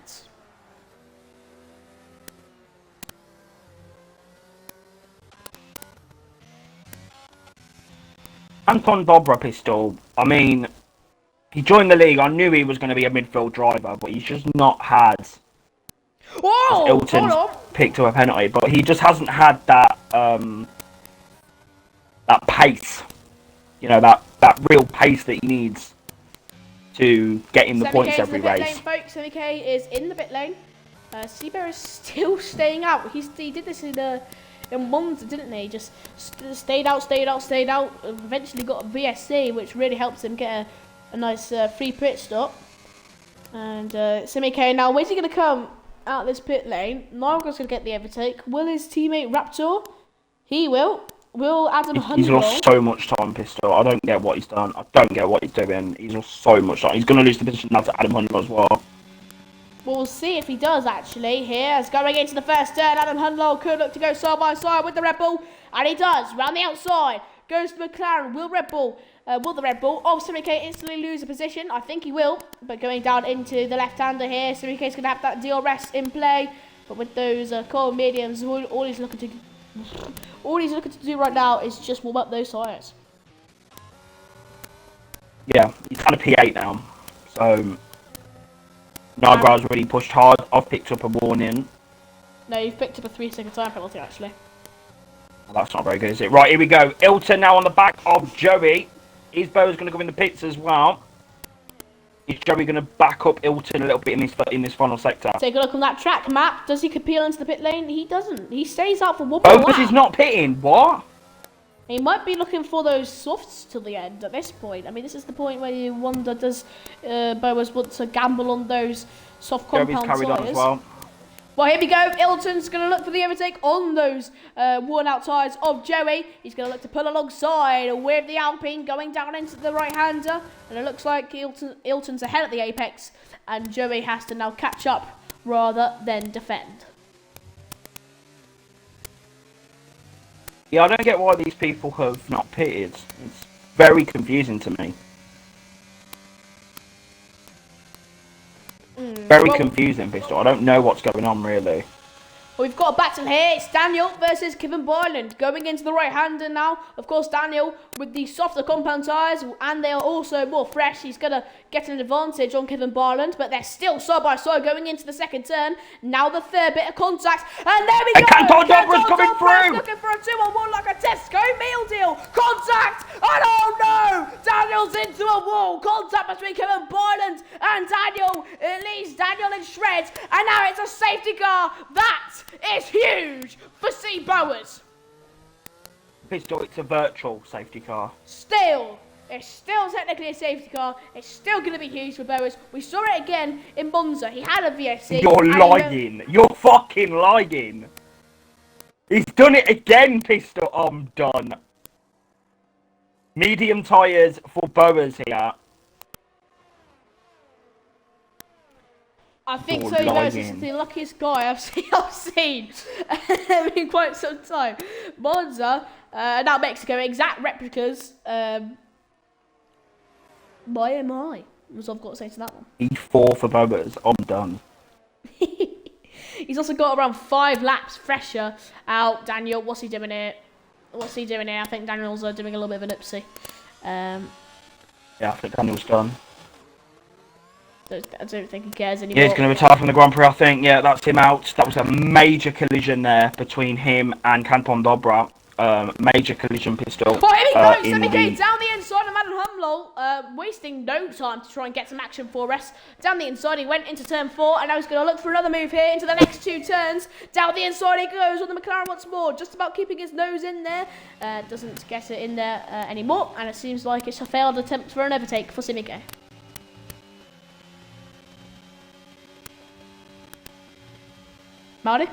[SPEAKER 1] Anton Dobra, Pistol, I mean, he joined the league. I knew he was going to be a midfield driver, but he's just not had...
[SPEAKER 2] Whoa!
[SPEAKER 1] Elton's picked up a penalty, but he just hasn't had that that pace. You know, that real pace that he needs to get in the points every race.
[SPEAKER 2] Semi K is in the pit lane. Seabear is still staying out. He did this in Monza, didn't he? Just stayed out. Eventually got a VSC, which really helps him get a nice free pit stop. And Semi K now, where's he going to come out this pit lane? Nargo's going to get the overtake. Will his teammate Raptor? He will. Will Adam Hundle?
[SPEAKER 1] He's lost so much time, Pistol. I don't get what he's done. I don't get what he's doing. He's lost so much time. He's going to lose the position now to Adam Hundle as well.
[SPEAKER 2] Well, we'll see if he does actually here. As going into the first turn, Adam Hundle could look to go side by side with the Red Bull. And he does. Round the outside. Goes to McLaren. Will the Red Bull of Semi K instantly lose a position? I think he will. But going down into the left-hander here, Semi K is going to have that DRS in play. But with those core mediums, all he's looking to do right now is just warm up those tyres.
[SPEAKER 1] Yeah, he's kind of P8 now. So, Nagra's really pushed hard. I've picked up a warning.
[SPEAKER 2] No, you've picked up a 3-second time penalty actually.
[SPEAKER 1] Well, that's not very good, is it? Right, here we go. Ilton now on the back of Joey. Is Bo's going to go in the pits as well? Is Joey going to back up Ilton a little bit in this final sector?
[SPEAKER 2] Take a look on that track map. Does he peel into the pit lane? He doesn't. He stays out for one more lap.
[SPEAKER 1] Bowers is not pitting. What?
[SPEAKER 2] He might be looking for those softs till the end at this point. I mean, this is the point where you wonder, does Bowers want to gamble on those soft compound
[SPEAKER 1] Joey's carried on as well.
[SPEAKER 2] Well, here we go. Ilton's going to look for the overtake on those worn-out tyres of Joey. He's going to look to pull alongside with the Alpine, going down into the right-hander. And it looks like Ilton's ahead at the apex, and Joey has to now catch up rather than defend.
[SPEAKER 1] Yeah, I don't get why these people have not pitted. It's very confusing to me. Very confusing, Pistol. I don't know what's going on, really.
[SPEAKER 2] Well, we've got a battle here. It's Daniel versus Kevin Boyland. Going into the right-hander now. Of course, Daniel with the softer compound tyres, and they are also more fresh. He's going to get an advantage on Kevin Boyland, but they're still side by side going into the second turn. Now the third bit of contact, and there we go!
[SPEAKER 1] Canton Dobra's coming through!
[SPEAKER 2] Looking for a 2-on-1 like a Tesco meal deal. Contact! And oh no! Daniel's into a wall. Contact between Kevin Boyland and Daniel. It leaves Daniel in shreds, and now it's a safety car. That is huge for C. Bowers.
[SPEAKER 1] Pistol, it's a virtual safety car.
[SPEAKER 2] Still, It's still technically a safety car. It's still going to be huge for Bowers. We saw it again in Monza. He had a VSC.
[SPEAKER 1] You're lying. You're fucking lying. He's done it again, Pistol. I'm done. Medium tyres for Bowers here.
[SPEAKER 2] I think so. Bowers is the luckiest guy I've seen in quite some time. Monza, now Mexico, exact replicas. My MI was I've got to say to that one.
[SPEAKER 1] E4 for Bowers. I'm done.
[SPEAKER 2] He's also got around 5 laps fresher out. Daniel, what's he doing here? I think Daniel's doing a little bit of an oopsie.
[SPEAKER 1] Yeah, I think Daniel's done.
[SPEAKER 2] I don't think he cares anymore.
[SPEAKER 1] Yeah, he's going to retire from the Grand Prix, I think. Yeah, that's him out. That was a major collision there between him and Canton Dobra. Major collision, Pistol.
[SPEAKER 2] Oh, here we go! Semi-K down the inside of Madden Humlol, wasting no time to try and get some action for us. Down the inside, he went into turn 4, and now he's going to look for another move here into the next 2 turns. Down the inside he goes on the McLaren once more, just about keeping his nose in there. Doesn't get it in there anymore, and it seems like it's a failed attempt for an overtake for Semi-K. Marty?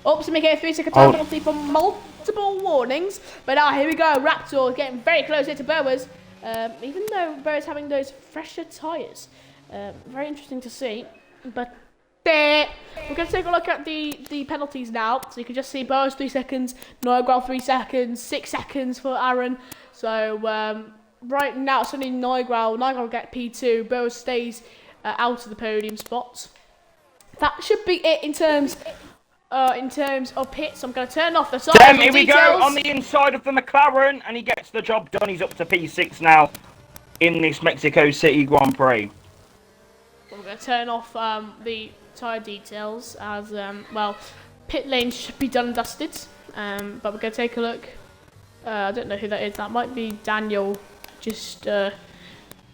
[SPEAKER 2] Oh, Semi-K 3-second time penalty for multiple warnings. But now here we go. Raptor getting very close here to Bowers. Even though Bowers having those fresher tyres. Very interesting to see. But we're going to take a look at the penalties now. So you can just see Bowers 3 seconds, Nigel 3 seconds, 6 seconds for Aaron. So right now it's only Nigel. Nigel get P2. Bowers stays out of the podium spots. That should be it in terms of pits. I'm going to turn off the side.
[SPEAKER 1] Here we go on the inside of the McLaren, and he gets the job done. He's up to P6 now in this Mexico City Grand Prix.
[SPEAKER 2] We're going to turn off the tyre details as, well, pit lane should be done and dusted. But we're going to take a look. I don't know who that is. That might be Daniel just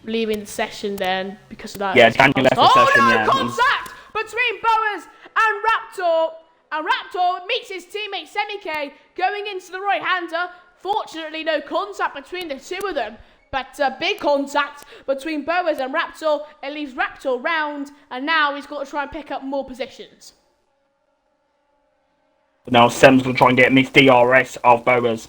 [SPEAKER 2] leaving the session then because of that.
[SPEAKER 1] Yeah, Daniel left the session,
[SPEAKER 2] no,
[SPEAKER 1] yeah.
[SPEAKER 2] Contact between Bowers and Raptor. And Raptor meets his teammate Semi-K going into the right-hander. Fortunately, no contact between the two of them. But big contact between Bowers and Raptor. It leaves Raptor round. And now he's got to try and pick up more positions.
[SPEAKER 1] Now Sem's going to try and get this DRS of Bowers.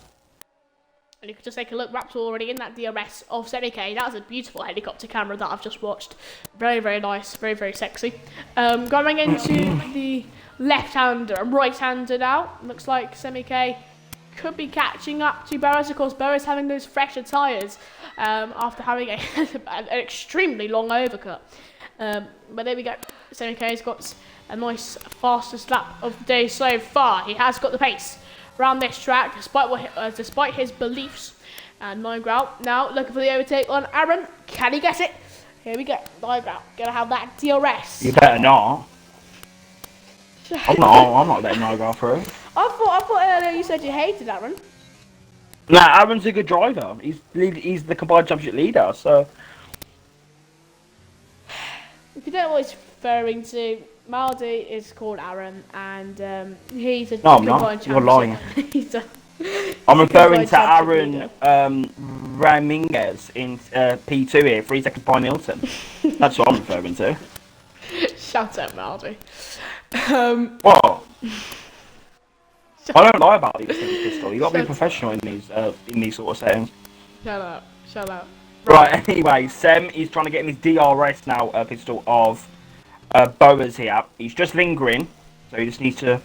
[SPEAKER 2] And you can just take a look. Raptor already in that DRS of Semi-K. That was a beautiful helicopter camera that I've just watched. Very, very nice. Very, very sexy. Going into the left-hander and right-hander now. Looks like Semi-K could be catching up to Bowers. Of course, Bowers having those fresher tyres after having an extremely long overcut. But there we go. Semi-K's got a nice fastest lap of the day so far. He has got the pace around this track, despite his beliefs. And Nigel now looking for the overtake on Aaron. Can he get it? Here we go. Nigel gonna have that DRS.
[SPEAKER 1] You better not. I'm not letting Nigel through.
[SPEAKER 2] I thought earlier you said you hated Aaron.
[SPEAKER 1] Nah, Aaron's a good driver. He's the combined championship leader, so.
[SPEAKER 2] If you don't know what he's referring to, Maldi is called Aaron, and he's a
[SPEAKER 1] No, I'm not. You're lying. I'm referring to Aaron Ramirez in P2 here, 3 seconds by Milton. That's what I'm referring to.
[SPEAKER 2] Shout out, Maldi.
[SPEAKER 1] What? I don't lie about these things, Pistol. You got to be professional in these sort of settings.
[SPEAKER 2] Shut up.
[SPEAKER 1] Right. Anyway, Sem is trying to get his DRS now, Pistol, of Bowers here. He's just lingering, so he just needs to.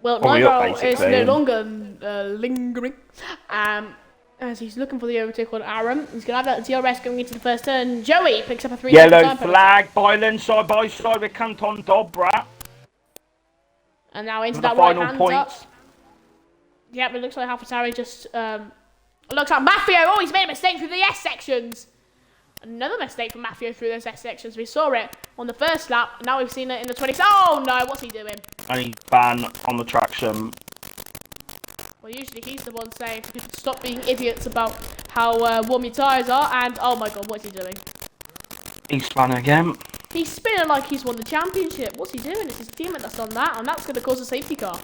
[SPEAKER 2] Well, Nigel is no longer lingering. As he's looking for the overtake on Aaron. He's going to have that DRS going into the first turn. Joey picks up a 3
[SPEAKER 1] yellow flag, Byland side by side with Canton Dobra.
[SPEAKER 2] And now into that right hand up. Yep, it looks like AlphaTauri just... it looks like Maffio. Oh, he's made a mistake through the S sections. Another mistake from Maffio through those S sections. We saw it on the first lap. Now we've seen it in the 20s. Oh, no. What's he doing?
[SPEAKER 1] And he's banned on the traction.
[SPEAKER 2] Well, usually he's the one saying for people to stop being idiots about how warm your tyres are. And, oh my God, what's he doing?
[SPEAKER 1] He's spun again.
[SPEAKER 2] He's spinning like he's won the championship. What's he doing? It's his teammate that's done that. And that's going to cause a safety car.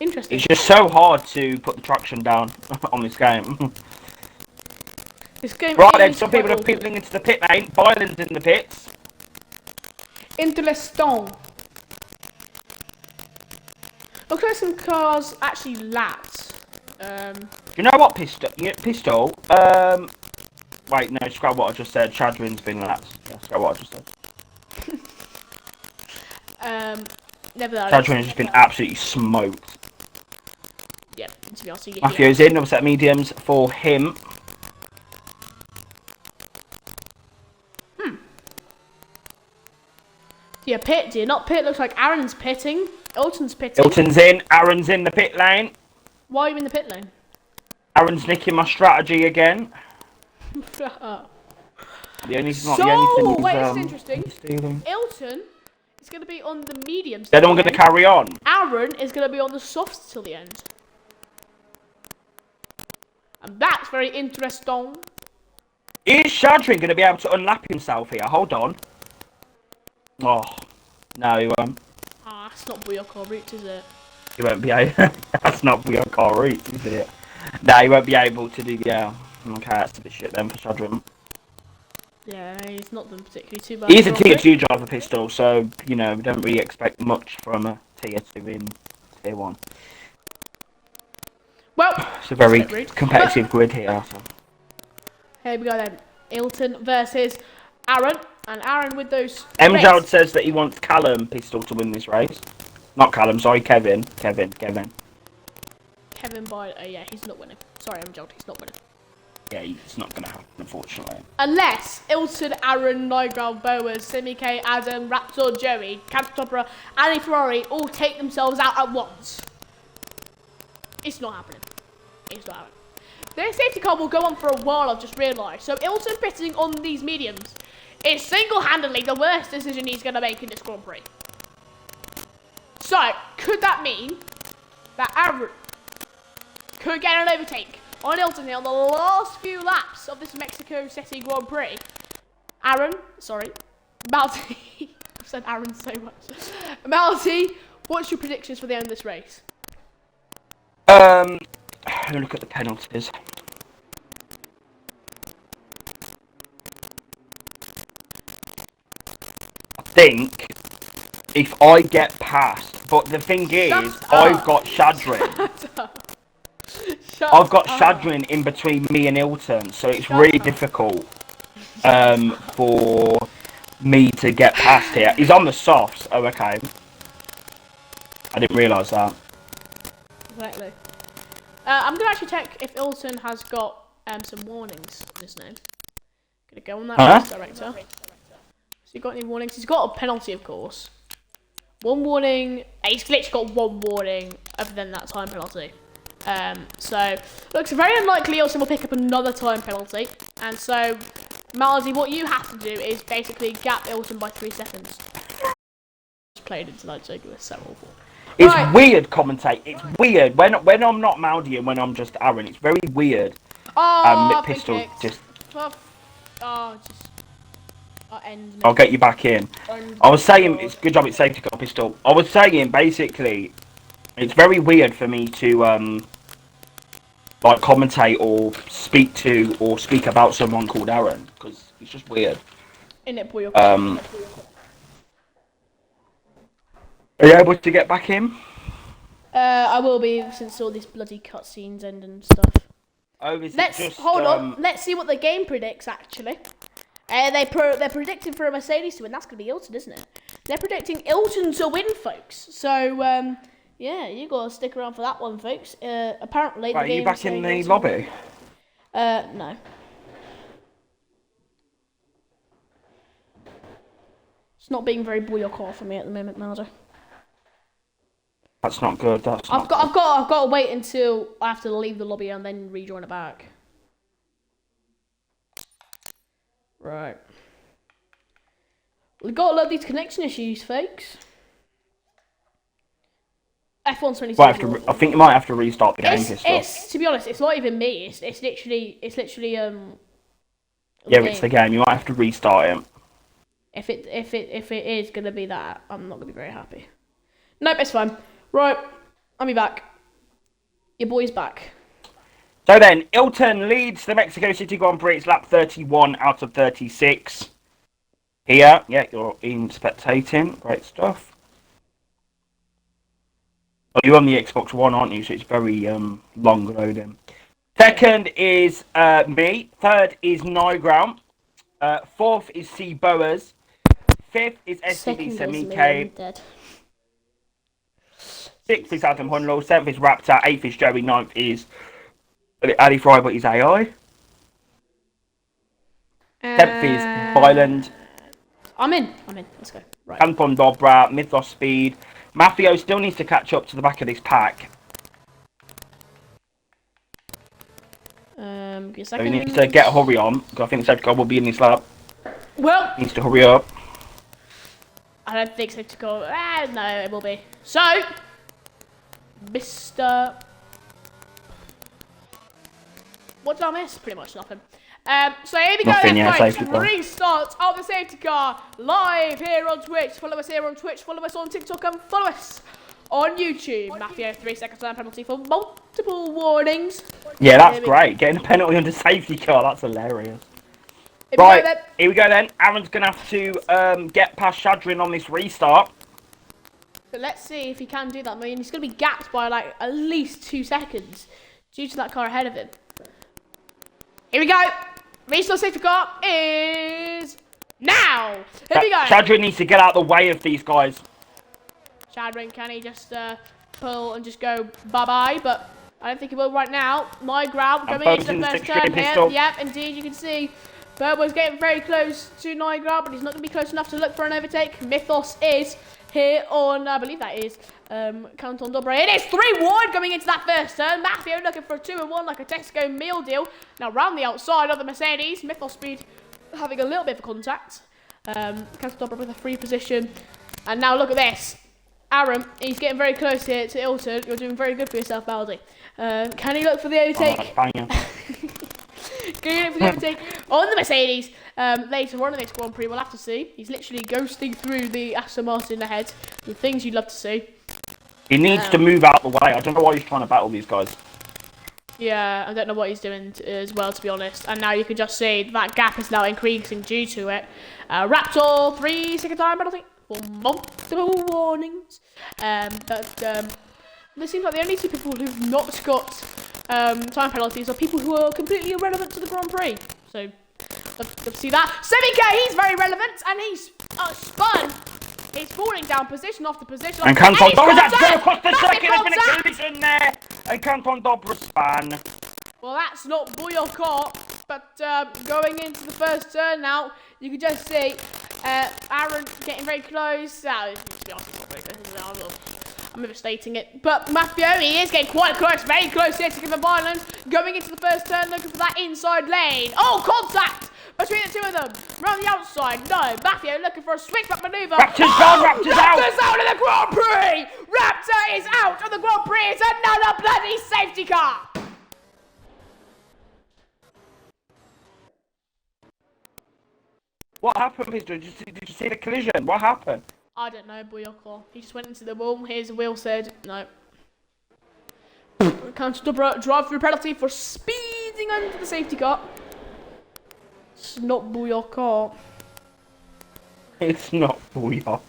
[SPEAKER 2] Interesting.
[SPEAKER 1] It's just so hard to put the traction down on this game.
[SPEAKER 2] This game
[SPEAKER 1] Right then,
[SPEAKER 2] is
[SPEAKER 1] some
[SPEAKER 2] quite
[SPEAKER 1] people are
[SPEAKER 2] awful.
[SPEAKER 1] peeling into the pit lane. Byland's in the pits.
[SPEAKER 2] Interesting. Looks like some cars actually lapped.
[SPEAKER 1] Do you know what, Pistol? Pistol. Wait, no, scrap what I just said. Shadrin's been lapped. Yeah, scrap what I just said.
[SPEAKER 2] Nevertheless.
[SPEAKER 1] Shadrin has just been absolutely smoked.
[SPEAKER 2] Yeah, to be honest, you
[SPEAKER 1] Matthew's in. Double set mediums for him.
[SPEAKER 2] Yeah, pit, dear. Not pit. Looks like Aaron's pitting. Ilton's pitting.
[SPEAKER 1] Ilton's in. Aaron's in the pit lane.
[SPEAKER 2] Why are you in the pit lane?
[SPEAKER 1] Aaron's nicking my strategy again.
[SPEAKER 2] So,
[SPEAKER 1] The only thing
[SPEAKER 2] wait,
[SPEAKER 1] is,
[SPEAKER 2] it's interesting.
[SPEAKER 1] stealing.
[SPEAKER 2] Ilton is going to be on the mediums.
[SPEAKER 1] They're not going to carry on.
[SPEAKER 2] Aaron is going to be on the softs till the end. And that's very interesting.
[SPEAKER 1] Is Shadrin going to be able to unlap himself here? Hold on. Oh, no, he won't.
[SPEAKER 2] Ah, it's not Buyoko route, is it?
[SPEAKER 1] He won't be able. That's not your car route, is it? No, he won't be able to do. Yeah. Okay, that's a bit shit then for Shadrin.
[SPEAKER 2] Yeah, he's not done particularly too bad.
[SPEAKER 1] He's a tier 2 driver, Pistol, so you know we don't really expect much from a tier 2 in tier 1.
[SPEAKER 2] Well,
[SPEAKER 1] It's a very
[SPEAKER 2] rude.
[SPEAKER 1] competitive grid here. So.
[SPEAKER 2] Here we go then. Ilton versus Aaron. And Aaron with those.
[SPEAKER 1] Mjald says that he wants Callum Pistol to win this race. Not Callum, sorry, Kevin. Kevin.
[SPEAKER 2] Kevin by. Yeah, he's not winning. Sorry, Mjald, he's not winning.
[SPEAKER 1] Yeah, it's not going to happen, unfortunately.
[SPEAKER 2] Unless Ilton, Aaron, Nigel, Boas, Simi K, Adam, Raptor, Joey, Cantopera, and Ferrari all take themselves out at once. It's not happening. It's not happening. Their safety car will go on for a while, I've just realised. So Ilton pitting on these mediums is single-handedly the worst decision he's going to make in this Grand Prix. So, could that mean that Aaron could get an overtake on Ilton here on the last few laps of this Mexico City Grand Prix? Malty. I've said Aaron so much. Malty, what's your predictions for the end of this race?
[SPEAKER 1] Look at the penalties. I think if I get past, but the thing is, I've got Shadrin. I've got Shadrin in between me and Ilton, so it's really difficult for me to get past here. He's on the softs. Oh, okay. I didn't realise that.
[SPEAKER 2] Exactly. I'm going to actually check if Ilton has got some warnings in his name. Going to go on that race director. Has he got any warnings? He's got a penalty, of course. One warning. He's literally got one warning other than that time penalty. So, looks very unlikely Ilton will pick up another time penalty. And so, Malzy, what you have to do is basically gap Ilton by 3 seconds. Just played into that joke, it's so awful.
[SPEAKER 1] It's weird, commentate. It's weird when I'm not Maldy and when I'm just Aaron. It's very weird. Pistol just. I'll get you back in. I was saying it's good job it's safety car, Pistol. I was saying basically, it's very weird for me to like commentate or speak about someone called Aaron because it's just weird. Are you able to get back in?
[SPEAKER 2] I will be since all these bloody cutscenes end and stuff.
[SPEAKER 1] Oh, is
[SPEAKER 2] Let's
[SPEAKER 1] it just,
[SPEAKER 2] hold on. Let's see what the game predicts actually. They're predicting for a Mercedes to win. That's gonna be Ilton, isn't it? They're predicting Ilton to win, folks. So yeah, you gotta stick around for that one, folks. Apparently,
[SPEAKER 1] are you back in the lobby?
[SPEAKER 2] No. It's not being very boyocott for me at the moment, Maldo.
[SPEAKER 1] That's not good.
[SPEAKER 2] I've got to wait until I have to leave the lobby and then rejoin it back. Right. We've got a lot of these connection issues, folks. F1's 22.
[SPEAKER 1] I think you might have to restart the game.
[SPEAKER 2] It's to be honest, it's not even me. It's literally
[SPEAKER 1] yeah, it's the game. You might have to restart it.
[SPEAKER 2] If it is gonna be that, I'm not gonna be very happy. Nope, it's fine. Right, I'll be back. Your boy's back.
[SPEAKER 1] So then, Ilton leads the Mexico City Grand Prix. It's lap 31 out of 36. Here, yeah, you're in spectating. Great stuff. Oh, you're on the Xbox One, aren't you? So it's very long loading. Second is me. Third is Nyground. Fourth is C. Boas. Fifth is STB Semike. Sixth is Adam Hunlow. Seventh is Raptor. Eighth is Joey. Ninth is Ali Fry, but he's AI. 10th is Byland.
[SPEAKER 2] I'm in. Let's go. Right.
[SPEAKER 1] Canton Dobra, Mythos Speed. Mafio still needs to catch up to the back of this pack.
[SPEAKER 2] Give me a
[SPEAKER 1] So
[SPEAKER 2] second.
[SPEAKER 1] he needs to get a hurry on, because I think Safety Car will be in this lap.
[SPEAKER 2] Well,
[SPEAKER 1] Needs to hurry up.
[SPEAKER 2] I don't think Safety Car. No, it will be. So, Mr. What did I miss? Pretty much nothing. So here we go,
[SPEAKER 1] Nothing, yeah,
[SPEAKER 2] folks.
[SPEAKER 1] Safety Car.
[SPEAKER 2] Restart of the Safety Car live here on Twitch. Follow us here on Twitch. Follow us on TikTok and follow us on YouTube. Matthew, 3 seconds time penalty for multiple warnings.
[SPEAKER 1] Yeah, that's great. Getting a penalty under Safety Car, that's hilarious. Here we go then. Aaron's going to have to get past Shadrin on this restart.
[SPEAKER 2] But let's see if he can do that. I mean, he's going to be gapped by like at least 2 seconds due to that car ahead of him. Here we go. Restart Safety Car is now. Here we go.
[SPEAKER 1] Shadrin needs to get out of the way of these guys.
[SPEAKER 2] Shadrin, can he just pull and just go bye-bye? But I don't think he will right now. My ground coming into the first turn here. Yep, indeed, you can see Burbo's getting very close to Nyground, but he's not going to be close enough to look for an overtake. Mythos is here on, I believe that is, Canton Dobre. It is 3-1 coming into that first turn. Matthew looking for a 2-1 like a Tesco meal deal. Now round the outside of the Mercedes, Mythos Speed having a little bit of contact. Canton Dobre with a free position. And now look at this. Aaron, he's getting very close here to Ilton. You're doing very good for yourself, Baldy. Can he look for the overtake? Can he look for the overtake on the Mercedes? Later on in this Grand Prix, we'll have to see. He's literally ghosting through the Aston Martin ahead. The things you'd love to see.
[SPEAKER 1] He needs to move out of the way. I don't know why he's trying to battle these guys.
[SPEAKER 2] Yeah, I don't know what he's doing as well, to be honest. And now you can just see that gap is now increasing due to it. Raptor, 3 second time penalty for multiple warnings. It seems like the only 2 people who've not got time penalties are people who are completely irrelevant to the Grand Prix. So, love to see that. Semike, he's very relevant, and he's spun. He's falling down position after position.
[SPEAKER 1] And Canton Dobra's had to go across the circuit. There's been a collision there. And Canton Dobra span.
[SPEAKER 2] Well, that's not Bouillon, but going into the first turn now, you can just see Aaron getting very close. I'm overstating it. But Matthew, he is getting quite close, very close here to give a violence. Going into the first turn, looking for that inside lane. Oh, contact between the 2 of them. Around the outside, no. Matthew looking for a switchback manoeuvre.
[SPEAKER 1] Raptor's gone, Raptor's out.
[SPEAKER 2] Raptor's out of the Grand Prix. Raptor is out of the Grand Prix. It's another bloody safety car.
[SPEAKER 1] What happened, Pistol? Did you see the collision? What happened?
[SPEAKER 2] I don't know, Bouillon. He just went into the wall. Here's the wheel said, no. Canton Dobre drive through penalty for speeding under the safety car. It's not Bouillon.
[SPEAKER 1] It's not Bouillon.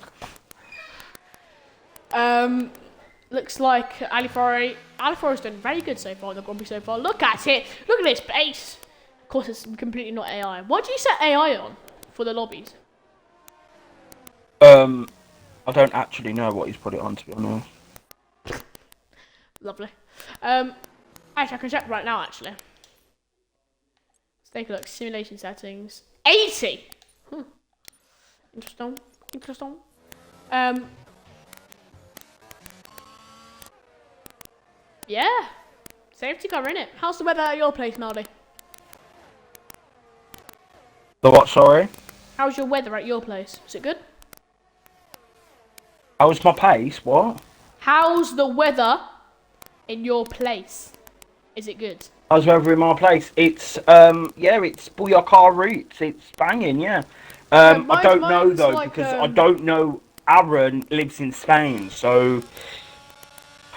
[SPEAKER 2] Looks like Alifore's done very good so far in the Grand Prix so far. Look at it. Look at this pace. Of course, it's completely not AI. Why do you set AI on for the lobbies?
[SPEAKER 1] I don't actually know what he's put it on, to be honest.
[SPEAKER 2] Lovely. Actually, I can check right now, actually. Let's take a look. Simulation settings. 80! Interesting. Yeah. Safety car, innit? How's the weather at your place, Maldy?
[SPEAKER 1] The what, sorry?
[SPEAKER 2] How's your weather at your place? Is it good?
[SPEAKER 1] How's my pace? What?
[SPEAKER 2] How's the weather in your place? Is it good?
[SPEAKER 1] How's the weather in my place? It's, it's Bouillon roots. It's banging, yeah. I don't know, though, like, because I don't know Aaron lives in Spain, so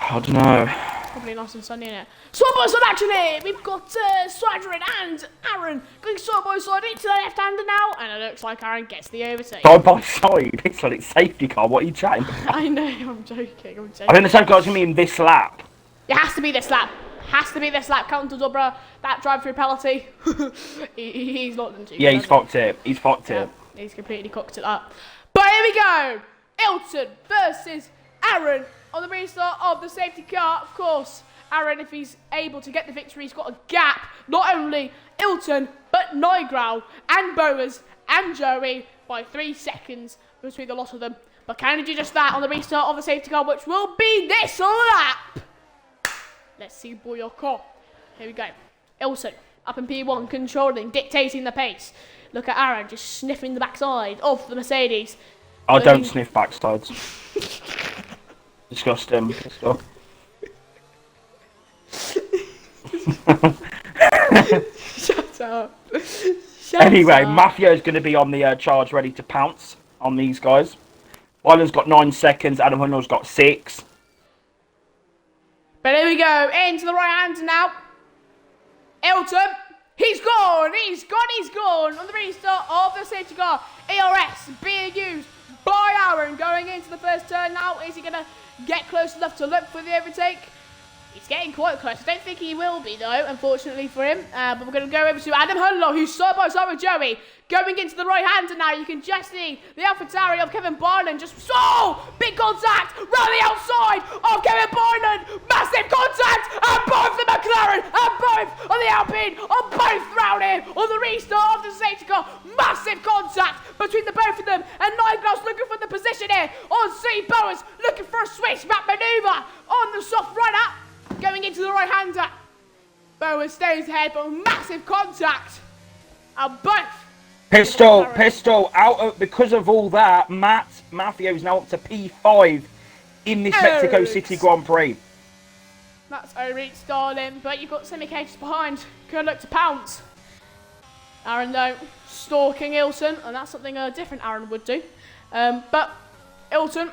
[SPEAKER 1] I don't know.
[SPEAKER 2] Probably nice and sunny in it. Side by side action here. We've got Sidrin and Aaron going side by side into the left-hander now, and it looks like Aaron gets the overtake.
[SPEAKER 1] Side by side. It's like it's safety car. What are you chatting about?
[SPEAKER 2] I know. I'm joking.
[SPEAKER 1] I think the safety car's gonna be in this lap.
[SPEAKER 2] It has to be this lap. Has to be this lap. Counter Dobra. That drive-through penalty. He's not done too good.
[SPEAKER 1] Yeah, he's fucked it. He's fucked it.
[SPEAKER 2] He's completely cocked it up. But here we go. Ilton versus Aaron on the restart of the safety car. Of course, Aaron, if he's able to get the victory, he's got a gap. Not only Ilton, but Nigral and Bowers and Joey by 3 seconds between the lot of them. But can he do just that on the restart of the safety car, which will be this lap? Let's see Boyoko. Here we go. Ilton up in P1, controlling, dictating the pace. Look at Aaron just sniffing the backside of the Mercedes.
[SPEAKER 1] I don't sniff backsides. Disgusting.
[SPEAKER 2] Shut up.
[SPEAKER 1] Anyway, Mafio's going to be on the charge, ready to pounce on these guys. Wyland's got 9 seconds. Adam Hunnell's got 6.
[SPEAKER 2] But here we go. Into the right hand now. Ilton. He's gone. He's gone. On the restart of the safety car. ERS being used by Aaron going into the first turn now. Is he going to get close enough to look for the overtake? He's getting quite close. I don't think he will be, though, unfortunately for him. But we're going to go over to Adam Hunlow, who's side by side with Joey. Going into the right-hander now. You can just see the AlphaTauri of Kevin Barnum just... Oh! Big contact! Round the outside of Kevin Barnum! Massive contact! And both the McLaren! And both on the Alpine! On both round here! On the restart of the safety car! Massive contact between the both of them! And Nigel's looking for the position here! On C. Bowers looking for a switch back manoeuvre! On the soft runner! Going into the right-hander. Bowers stays ahead, but massive contact. And both.
[SPEAKER 1] Pistol, out of, because of all that, Mafio's now up to P5 in this Mexico City Grand Prix.
[SPEAKER 2] That's O'Reilly Starling, but you've got semi-cages behind. Could look to pounce. Aaron, though, stalking Ilton, and that's something a different Aaron would do. But Ilton...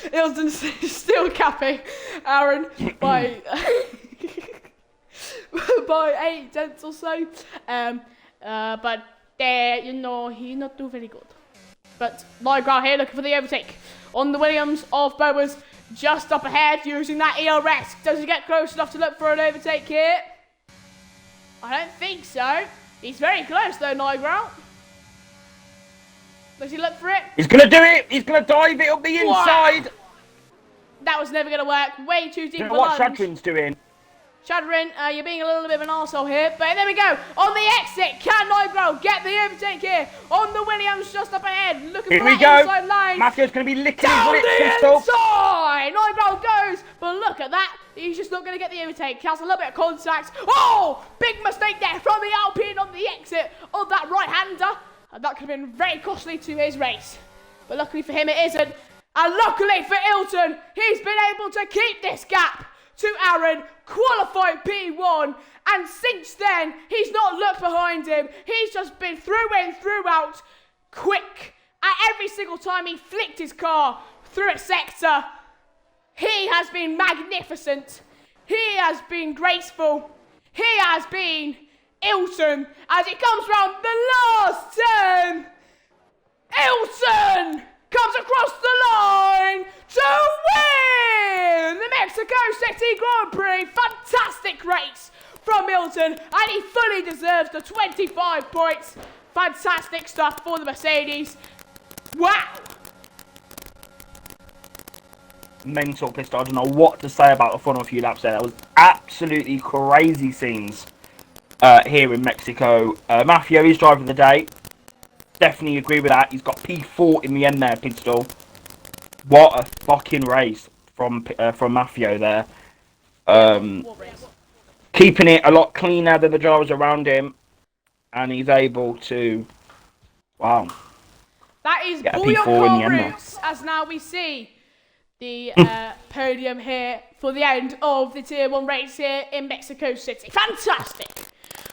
[SPEAKER 2] Ilton's still capping Aaron by 8 tenths or so. But there, you know, he's not doing very good. But Nigel here looking for the overtake on the Williams of Bowers, just up ahead using that ERS. Does he get close enough to look for an overtake here? I don't think so. He's very close though, Nigel. Does he look for it?
[SPEAKER 1] He's going to do it. He's going to dive it up the inside.
[SPEAKER 2] That was never going to work. Way too deep for
[SPEAKER 1] what
[SPEAKER 2] lunge.
[SPEAKER 1] Shadrin's doing.
[SPEAKER 2] Shadrin, you're being a little bit of an arsehole here. But there we go. On the exit, can Nigel get the overtake here? On the Williams, just up ahead. Looking for that inside line.
[SPEAKER 1] Mafio's going to be licking
[SPEAKER 2] down
[SPEAKER 1] his lips.
[SPEAKER 2] the inside. Nigel goes. But look at that. He's just not going to get the overtake. He has a little bit of contact. Oh! Big mistake there from the Alpine on the exit of that right-hander. And that could have been very costly to his race. But luckily for him, it isn't. And luckily for Ilton, he's been able to keep this gap to Aaron, qualified P1. And since then, he's not looked behind him. He's just been through in, through out, quick. At every single time he flicked his car through a sector, he has been magnificent. He has been graceful. He has been Ilton as it comes round the last turn. Ilton comes across the line to win the Mexico City Grand Prix. Fantastic race from Ilton, and he fully deserves the 25 points. Fantastic stuff for the Mercedes. Wow.
[SPEAKER 1] Mental pistol. I don't know what to say about the final few laps there. That was absolutely crazy scenes here in Mexico. Mafio is driving the day. Definitely agree with that. He's got P4 in the end there, Pistol. What a fucking race from Mafio there. Keeping it a lot cleaner than the drivers around him. And he's able to... Wow.
[SPEAKER 2] That is Boyoko routes, as now we see the podium here for the end of the Tier 1 race here in Mexico City. Fantastic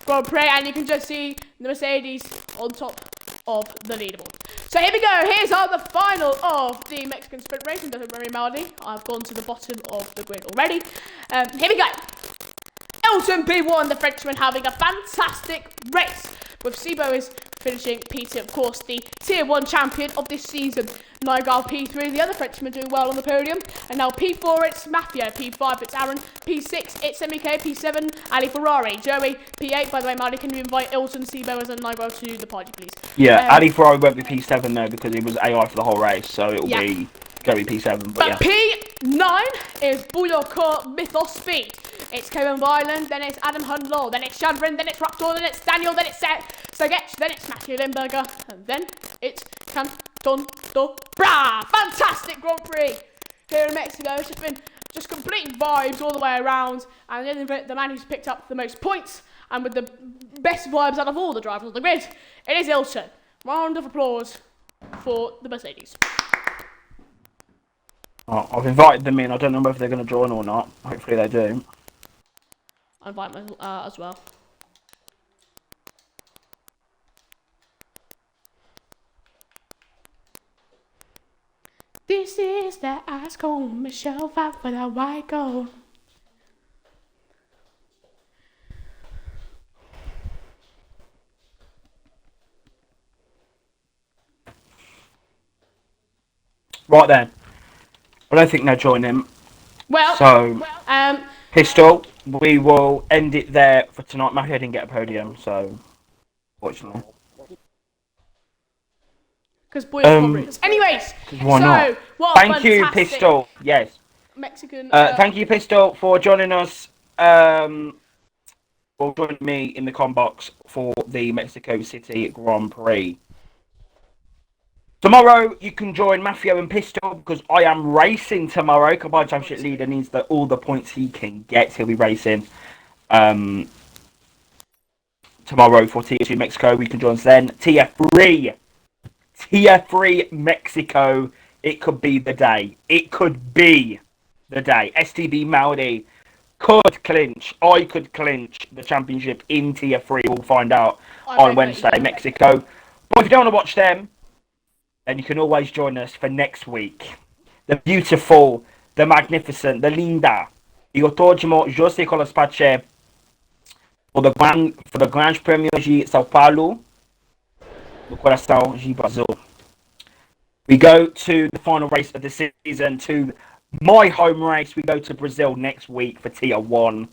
[SPEAKER 2] Grand Prix, and you can just see the Mercedes on top of the leaderboard. So here we go. Here's the final of the Mexican sprint race. And don't worry, Melody, I've gone to the bottom of the grid already. Here we go. Elton P1, the Frenchman, having a fantastic race, with Seabois finishing P2, of course, the Tier 1 champion of this season. Nigel P3, the other Frenchman, doing well on the podium. And now P4, it's Mafia. P5, it's Aaron. P6, it's MK. P7, Ali Ferrari. Joey, P8, by the way, Marty, can you invite Elton, Seabois and Nigel to the party, please?
[SPEAKER 1] Yeah, Ali Ferrari won't be P7 though, because he was AI for the whole race, so it'll be going to be P7. But yeah.
[SPEAKER 2] P9 is Buyoko Mythos Speed. It's Kevin Violin, then it's Adam Hundlaw, then it's Shadrin, then it's Raptor, then it's Daniel, then it's Sagetch, then it's Matthew Limburger, and then it's Canton do Bra! Fantastic Grand Prix here in Mexico. It's just been complete vibes all the way around, and then the man who's picked up the most points and with the best vibes out of all the drivers on the grid, it is Ilton. Round of applause for the Mercedes.
[SPEAKER 1] Oh, I've invited them in. I don't know whether they're going to join or not. Hopefully they do.
[SPEAKER 2] I invite them as well. This is the ice cold Michelle fight for the white gold.
[SPEAKER 1] Right then. I don't think they'll join him.
[SPEAKER 2] Well,
[SPEAKER 1] so Pistol, we will end it there for tonight. Matthew didn't get a podium, so fortunately.
[SPEAKER 2] Because boys got roots. Anyways,
[SPEAKER 1] why not? Thank you, Pistol. Yes.
[SPEAKER 2] Mexican.
[SPEAKER 1] Thank you, Pistol, for joining us. Well, join me in the com box for the Mexico City Grand Prix. Tomorrow, you can join Matthew and Pistol because I am racing tomorrow. Combined Championship leader needs all the points he can get. He'll be racing tomorrow for Tier 2 Mexico. We can join us then. Tier 3 Mexico. It could be the day. It could be the day. STB Maudi could clinch. I could clinch the championship in Tier 3. We'll find out on Wednesday, Mexico. But if you don't want to watch them, then you can always join us for next week. The beautiful, the magnificent, the linda. Io torgimo José Colaspace for the Grand Premio de São Paulo. The Coração de Brazil. We go to the final race of the season, to my home race. We go to Brazil next week for Tier 1.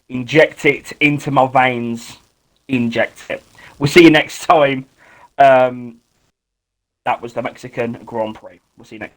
[SPEAKER 1] Inject it into my veins. Inject it. We'll see you next time. That was the Mexican Grand Prix. We'll see you next.